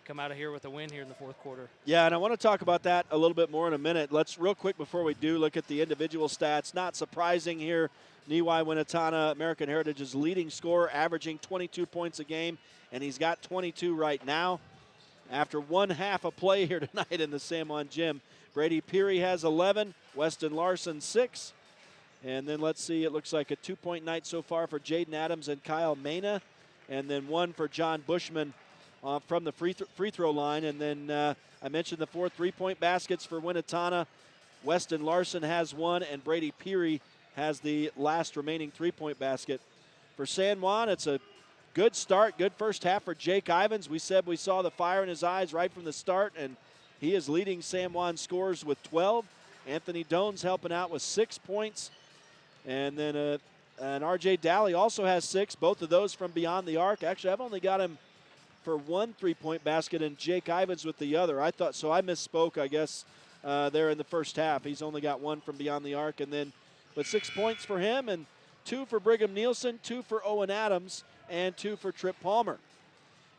come out of here with a win here in the fourth quarter. Yeah, and I want to talk about that a little bit more in a minute. Let's, real quick before we do, look at the individual stats. Not surprising here, Niwai Winnetana, American Heritage's leading scorer, averaging 22 points a game, and he's got 22 right now. After one half a play here tonight in the San Juan gym, Brady Peary has 11, Weston Larson 6. And then let's see, it looks like a 2-point night so far for Jaden Adams and Kyle Mena. And then 1 for John Bushman from the free throw line. And then I mentioned the 4 3-point baskets for Winnetana. Weston Larson has 1, and Brady Peary has the last remaining 3-point basket. For San Juan, it's a good start, good first half for Jake Ivins. We said we saw the fire in his eyes right from the start, and he is leading San Juan scores with 12. Anthony Dones helping out with 6 points. And then and R.J. Daly also has 6, both of those from beyond the arc. Actually, I've only got him for 1 3-point basket and Jake Ivins with the other. I misspoke, I guess, there in the first half. He's only got 1 from beyond the arc. And then with 6 points for him and 2 for Brigham Nielsen, 2 for Owen Adams, and 2 for Trip Palmer.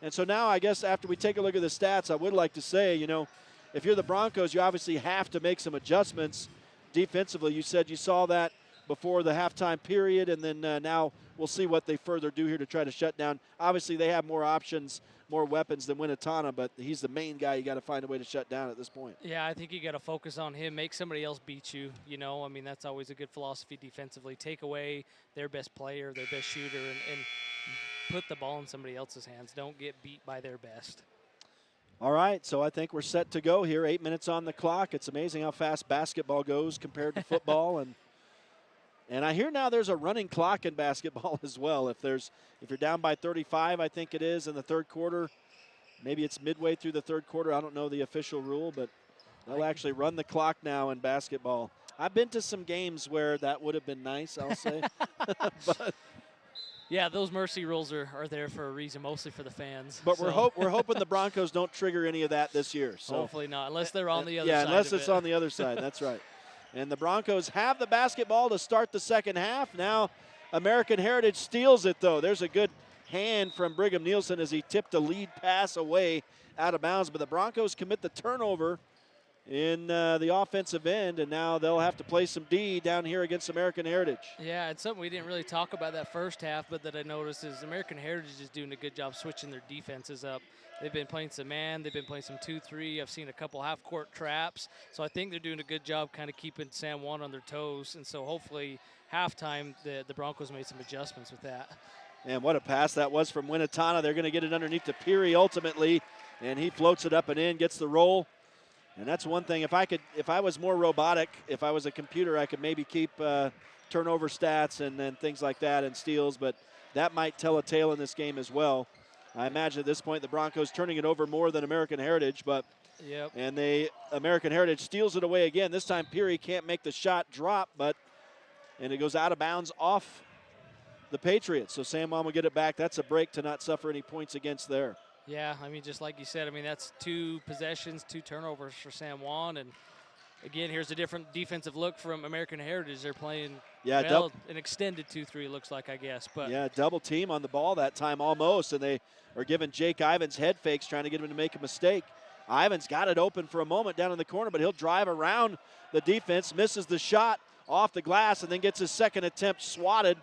And so now I guess after we take a look at the stats, I would like to say, if you're the Broncos, you obviously have to make some adjustments defensively. You said you saw that before the halftime period, and then now we'll see what they further do here to try to shut down. Obviously, they have more options, more weapons than Winnetana, but he's the main guy you got to find a way to shut down at this point. Yeah, I think you got to focus on him, make somebody else beat you. That's always a good philosophy defensively. Take away their best player, their best shooter, and put the ball in somebody else's hands. Don't get beat by their best. All right, so I think we're set to go here. 8 minutes on the clock. It's amazing how fast basketball goes compared to football, and I hear now there's a running clock in basketball as well. If you're down by 35, I think it is in the third quarter. Maybe it's midway through the third quarter. I don't know the official rule, but they'll actually run the clock now in basketball. I've been to some games where that would have been nice, I'll say. But yeah, those mercy rules are there for a reason, mostly for the fans. But we're hoping the Broncos don't trigger any of that this year. So hopefully not, unless they're on the other side. Yeah, unless it's on the other side. That's right. And the Broncos have the basketball to start the second half. Now American Heritage steals it, though. There's a good hand from Brigham Nielsen as he tipped a lead pass away out of bounds. But the Broncos commit the turnover in the offensive end, and now they'll have to play some D down here against American Heritage. Yeah, it's something we didn't really talk about that first half, but that I noticed is American Heritage is doing a good job switching their defenses up. They've been playing some man, they've been playing some 2-3. I've seen a couple half-court traps, so I think they're doing a good job kind of keeping San Juan on their toes, and so hopefully halftime the Broncos made some adjustments with that. And what a pass that was from Winnetana. They're going to get it underneath to Peary ultimately, and he floats it up and in, gets the roll. And that's one thing. If I was more robotic, if I was a computer, I could maybe keep turnover stats and things like that and steals, but that might tell a tale in this game as well. I imagine at this point the Broncos turning it over more than American Heritage, but yep. And American Heritage steals it away again. This time Peary can't make the shot drop, and it goes out of bounds off the Patriots. So San Juan will get it back. That's a break to not suffer any points against there. Yeah, I mean, just like you said, I mean, that's 2 possessions, 2 turnovers for San Juan. And, again, here's a different defensive look from American Heritage. They're playing an extended 2-3, looks like, I guess. But yeah, double team on the ball that time almost, and they are giving Jake Ivins head fakes, trying to get him to make a mistake. Ivins got it open for a moment down in the corner, but he'll drive around the defense, misses the shot off the glass, and then gets his second attempt swatted.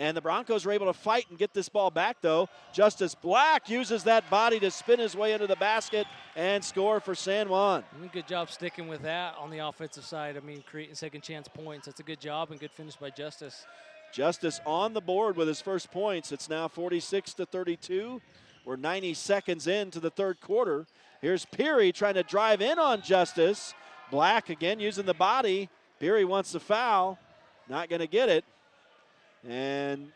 And the Broncos are able to fight and get this ball back, though. Justice Black uses that body to spin his way into the basket and score for San Juan. Good job sticking with that on the offensive side. I mean, creating second chance points. That's a good job and good finish by Justice. Justice on the board with his first points. It's now 46-32. We're 90 seconds into the third quarter. Here's Peary trying to drive in on Justice. Black again using the body. Peary wants the foul. Not going to get it. And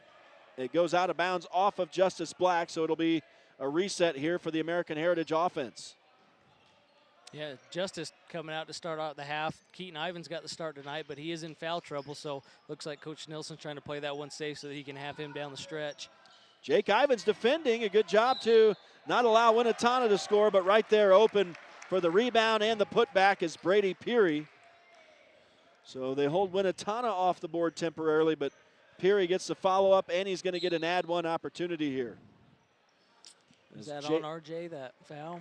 it goes out of bounds off of Justice Black, so it'll be a reset here for the American Heritage offense. Yeah, Justice coming out to start out the half. Keaton Ivins got the start tonight, but he is in foul trouble, so looks like Coach Nilsson's trying to play that one safe so that he can have him down the stretch. Jake Ivins defending, a good job to not allow Winnetana to score, but right there open for the rebound and the putback is Brady Peary. So they hold Winnetana off the board temporarily, but Peary gets the follow-up, and he's going to get an add-one opportunity here. Is that on RJ, that foul?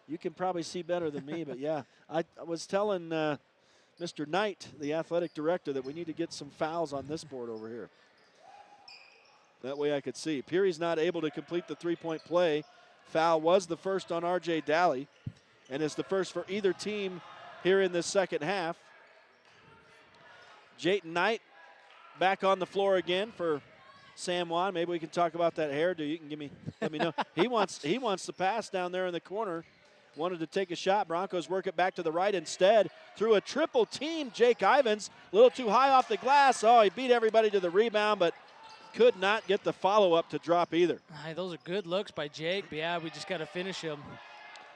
You can probably see better than me, but yeah. I was telling Mr. Knight, the athletic director, that we need to get some fouls on this board over here. That way I could see. Peary's not able to complete the three-point play. Foul was the first on RJ Daly, and it's the first for either team here in this second half. Jayton Knight back on the floor again for San Juan. Maybe we can talk about that hairdo. You can let me know. He wants the pass down there in the corner. Wanted to take a shot. Broncos work it back to the right instead. Through a triple team, Jake Ivins, a little too high off the glass. Oh, he beat everybody to the rebound, but could not get the follow-up to drop either. Those are good looks by Jake, but yeah, we just got to finish him.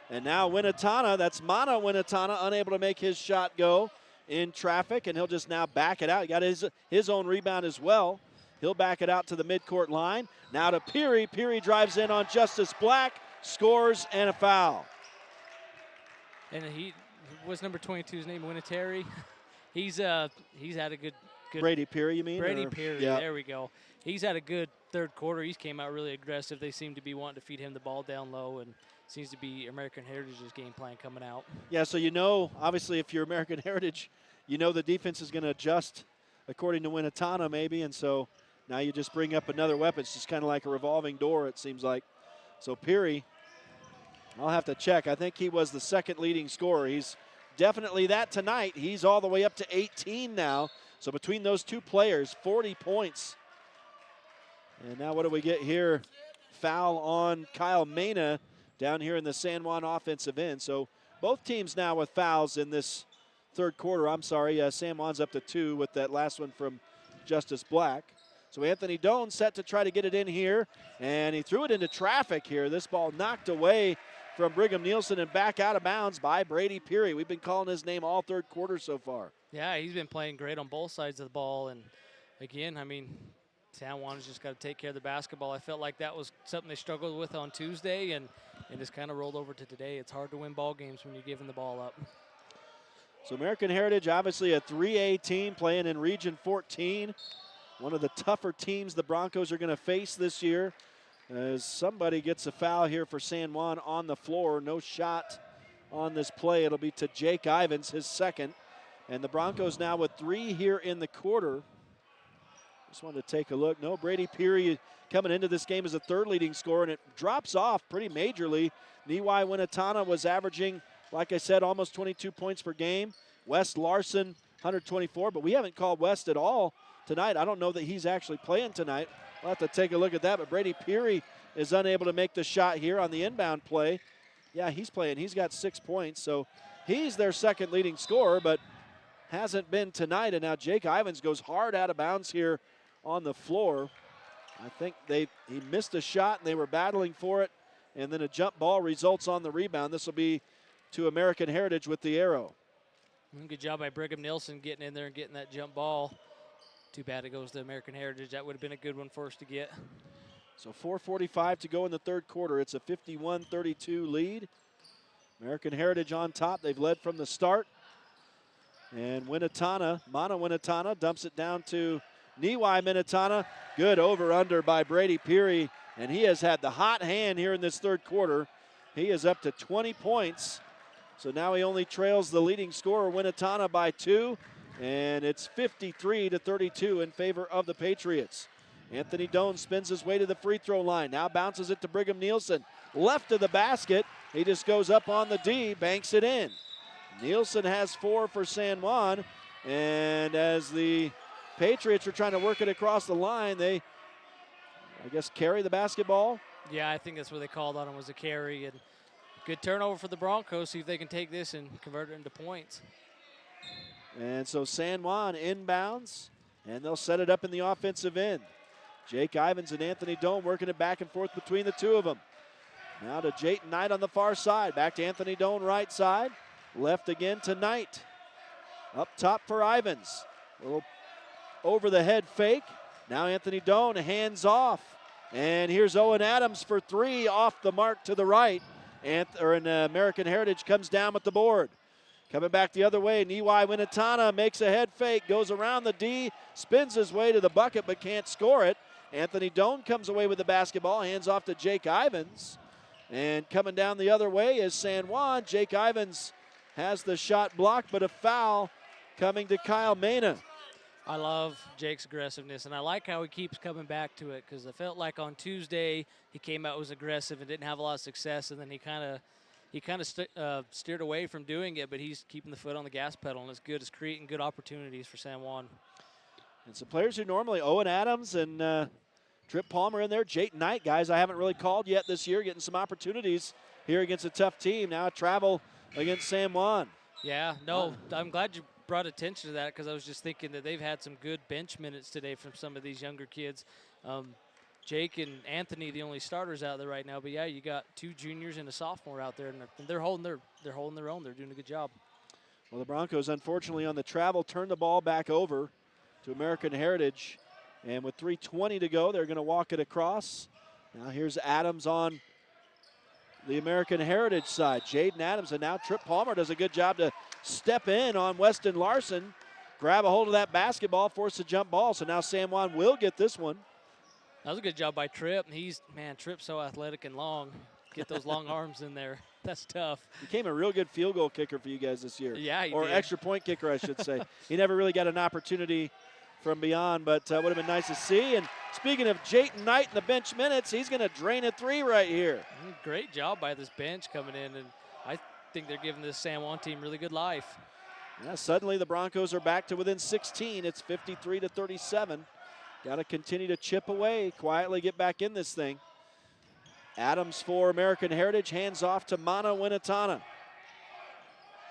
And now Winnetana, that's Mana Winnetana, unable to make his shot go in traffic, and he'll just now back it out. He got his own rebound as well. He'll back it out to the midcourt line. Now to Peary. Peary drives in on Justice Black, scores, and a foul. And what's number 22's name? Winnetary. He's had a good Brady Peary, you mean? Brady Peary. Yeah. There we go. He's had a good third quarter. He's came out really aggressive. They seem to be wanting to feed him the ball down low, and seems to be American Heritage's game plan coming out. Yeah, so obviously if you're American Heritage, the defense is going to adjust according to Winnetana maybe, and so now you just bring up another weapon. It's just kind of like a revolving door, it seems like. So Peary, I'll have to check. I think he was the second leading scorer. He's definitely that tonight. He's all the way up to 18 now. So between those two players, 40 points And now what do we get here? Foul on Kyle Mena down here in the San Juan offensive end. So both teams now with fouls in this third quarter. I'm sorry, San Juan's up to 2 with that last one from Justice Black. So Anthony Doan set to try to get it in here, and he threw it into traffic here. This ball knocked away from Brigham Nielsen and back out of bounds by Brady Peary. We've been calling his name all third quarter so far. Yeah, he's been playing great on both sides of the ball. And again, I mean, San Juan's just got to take care of the basketball. I felt like that was something they struggled with on Tuesday, and it's kind of rolled over to today. It's hard to win ball games when you're giving the ball up. So American Heritage, obviously a 3A team playing in Region 14. One of the tougher teams the Broncos are going to face this year. As somebody gets a foul here for San Juan on the floor. No shot on this play. It'll be to Jake Ivins, his second. And the Broncos now with 3 here in the quarter. Just wanted to take a look. No, Brady Peary coming into this game as a third leading scorer, and it drops off pretty majorly. Niwai Winatana was averaging, like I said, almost 22 points per game. Wes Larson, 124, but we haven't called West at all tonight. I don't know that he's actually playing tonight. We'll have to take a look at that, but Brady Peary is unable to make the shot here on the inbound play. Yeah, he's playing. He's got 6 points, so he's their second leading scorer, but hasn't been tonight. And now Jake Ivins goes hard out of bounds here on the floor. I think he missed a shot, and they were battling for it, and then a jump ball results on the rebound. This will be to American Heritage with the arrow. Good job by Brigham Nielsen getting in there and getting that jump ball. Too bad it goes to American Heritage. That would have been a good one for us to get. So 4:45 to go in the third quarter. It's a 51-32 lead. American Heritage on top. They've led from the start. And Mana Winatana dumps it down to Niwai Winatana. Good over-under by Brady Peary. And he has had the hot hand here in this third quarter. He is up to 20 points. So now he only trails the leading scorer, Winatana, by 2. And it's 53-32 in favor of the Patriots. Anthony Doan spins his way to the free throw line. Now bounces it to Brigham Nielsen. Left of the basket. He just goes up on the D, banks it in. Nielsen has 4 for San Juan. And as the Patriots are trying to work it across the line, they, I guess, carry the basketball. Yeah, I think that's what they called on him, was a carry. And good turnover for the Broncos. See if they can take this and convert it into points. And so San Juan inbounds, and they'll set it up in the offensive end. Jake Ivins and Anthony Doan working it back and forth between the two of them. Now to Jayton Knight on the far side. Back to Anthony Doan right side. Left again to Knight. Up top for Ivins. A little over the head fake. Now Anthony Doan hands off. And here's Owen Adams for 3 off the mark to the right. American Heritage comes down with the board. Coming back the other way, Niwai Winatana makes a head fake, goes around the D, spins his way to the bucket but can't score it. Anthony Doan comes away with the basketball, hands off to Jake Ivins. And coming down the other way is San Juan. Jake Ivins has the shot blocked, but a foul coming to Kyle Mena. I love Jake's aggressiveness, and I like how he keeps coming back to it, because I felt like on Tuesday he came out, was aggressive and didn't have a lot of success, and then he kind of steered away from doing it, but he's keeping the foot on the gas pedal, and it's good. It's creating good opportunities for San Juan. And some players who normally, Owen Adams and Trip Palmer in there. Jayton Knight, guys I haven't really called yet this year, getting some opportunities here against a tough team. Now travel against San Juan. Yeah, no, I'm glad you brought attention to that, because I was just thinking that they've had some good bench minutes today from some of these younger kids. Jake and Anthony, the only starters out there right now. But yeah, you got 2 juniors and a sophomore out there, and they're holding their own. They're doing a good job. Well, the Broncos, unfortunately, on the travel, turn the ball back over to American Heritage. And with 3:20 to go, they're going to walk it across. Now here's Adams on the American Heritage side. Jaden Adams, and now Trip Palmer does a good job to step in on Weston Larson, grab a hold of that basketball, force a jump ball. So now San Juan will get this one. That was a good job by Trip. Trip's so athletic and long. Get those long arms in there. That's tough. Became a real good field goal kicker for you guys this year. Yeah, he or did. Extra point kicker, I should say. He never really got an opportunity from beyond, but would have been nice to see. And speaking of Jayton Knight in the bench minutes, he's going to drain a 3 right here. Great job by this bench coming in, and I think they're giving this San Juan team really good life. Yeah, suddenly the Broncos are back to within 16. It's 53-37. Got to continue to chip away, quietly get back in this thing. Adams for American Heritage, hands off to Mana Winatana.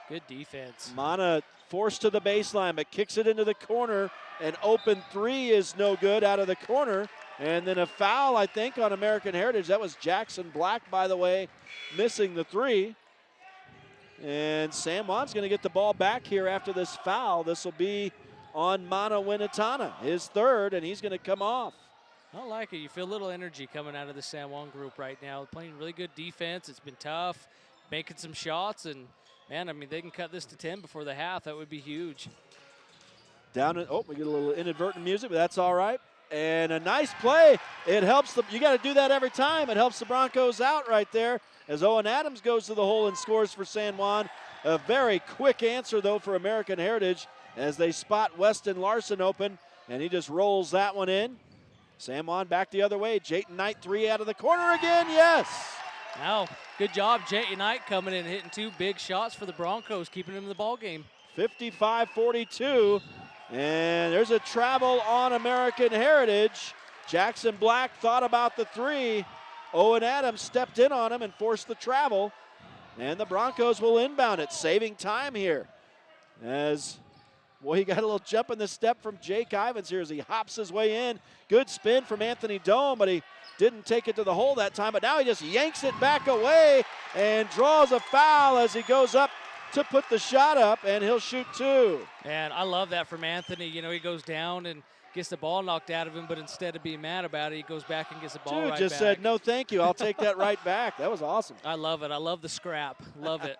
Good defense. Mana forced to the baseline, but kicks it into the corner. An open three is no good out of the corner. And then a foul, I think, on American Heritage. That was Jackson Black, by the way, missing the three. And San Juan's going to get the ball back here after this foul. This will be on Mana Winatana, his third, and he's going to come off. I like it. You feel a little energy coming out of the San Juan group right now. Playing really good defense. It's been tough, making some shots, and man, I mean, they can cut this to 10 before the half. That would be huge. Down, we get a little inadvertent music, but that's all right. And a nice play. It helps you got to do that every time. It helps the Broncos out right there as Owen Adams goes to the hole and scores for San Juan. A very quick answer, though, for American Heritage as they spot Weston Larson open, and he just rolls that one in. San Juan back the other way. Jayton Knight, three out of the corner again. Yes. Now, good job, Jayton Knight coming in, hitting two big shots for the Broncos, keeping them in the ball game. 55-42. And there's a travel on American Heritage. Jackson Black thought about the three. Owen Adams stepped in on him and forced the travel. And the Broncos will inbound it, saving time here. As, well, he got a little jump in the step from Jake Ivins here as he hops his way in. Good spin from Anthony Doan, but he didn't take it to the hole that time. But now he just yanks it back away and draws a foul as he goes up to put the shot up, and he'll shoot two. And I love that from Anthony. You know, he goes down and gets the ball knocked out of him, but instead of being mad about it, he goes back and gets the ball right back. Dude just said, no, thank you. I'll take that right back. That was awesome. I love it. I love the scrap. Love it.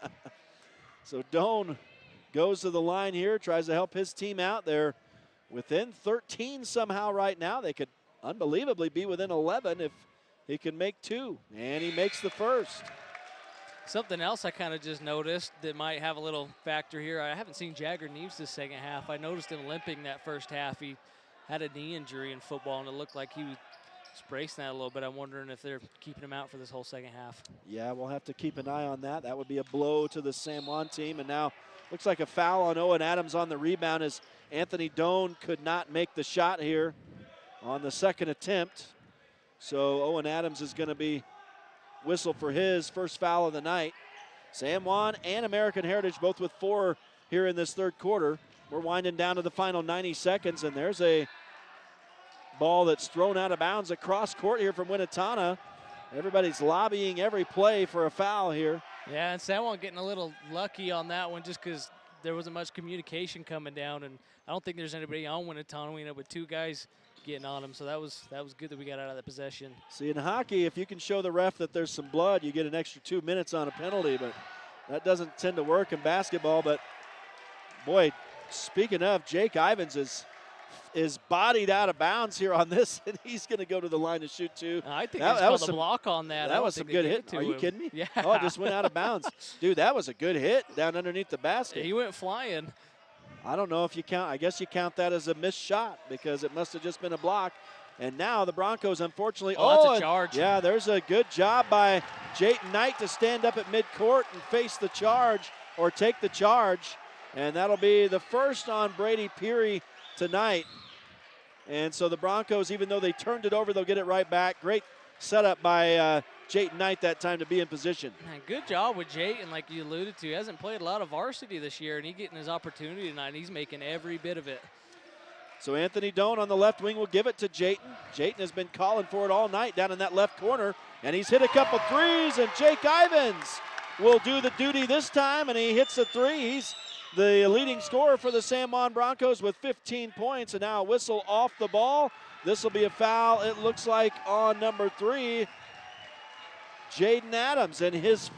So Doan goes to the line here, tries to help his team out. They're within 13 somehow right now. They could unbelievably be within 11 if he can make two, and he makes the first. Something else I kind of just noticed that might have a little factor here. I haven't seen Jagger Neves this second half. I noticed him limping that first half. He had a knee injury in football, and it looked like he was bracing that a little bit. I'm wondering if they're keeping him out for this whole second half. Yeah, we'll have to keep an eye on that. That would be a blow to the San Juan team. And now looks like a foul on Owen Adams on the rebound as Anthony Doan could not make the shot here on the second attempt. So Owen Adams is going to be whistled for his first foul of the night. San Juan and American Heritage both with four here in this third quarter. We're winding down to the final 90 seconds, and there's a ball that's thrown out of bounds across court here from Winatana. Everybody's lobbying every play for a foul here. Yeah, and San Juan getting a little lucky on that one just because there wasn't much communication coming down, and I don't think there's anybody on Winatana. We know with two guys getting on him, so that was good that we got out of that possession. See, in hockey, if you can show the ref that there's some blood, you get an extra 2 minutes on a penalty, but that doesn't tend to work in basketball. But boy, speaking of, Jake Ivins is bodied out of bounds here on this, and he's going to go to the line to shoot two. I think that was a block on that. That was some good hit. Are you kidding me? Yeah. Oh, it just went out of bounds. Dude, that was a good hit down underneath the basket. He went flying. I don't know if you count. I guess you count that as a missed shot because it must have just been a block. And now the Broncos, unfortunately. That's a charge. Yeah, there's a good job by Jayton Knight to stand up at midcourt and face the charge or take the charge. And that'll be the first on Brady Peary tonight. And so the Broncos, even though they turned it over, they'll get it right back. Great setup by Jayton Knight that time to be in position. Man, good job with Jayton, like you alluded to. He hasn't played a lot of varsity this year, and he's getting his opportunity tonight, and he's making every bit of it. So Anthony Doan on the left wing will give it to Jayton. Jayton has been calling for it all night down in that left corner, and he's hit a couple threes, and Jake Ivins will do the duty this time, and he hits a three. He's the leading scorer for the San Juan Broncos with 15 points, and now a whistle off the ball. This will be a foul, it looks like, on number 3, Jaden Adams, and his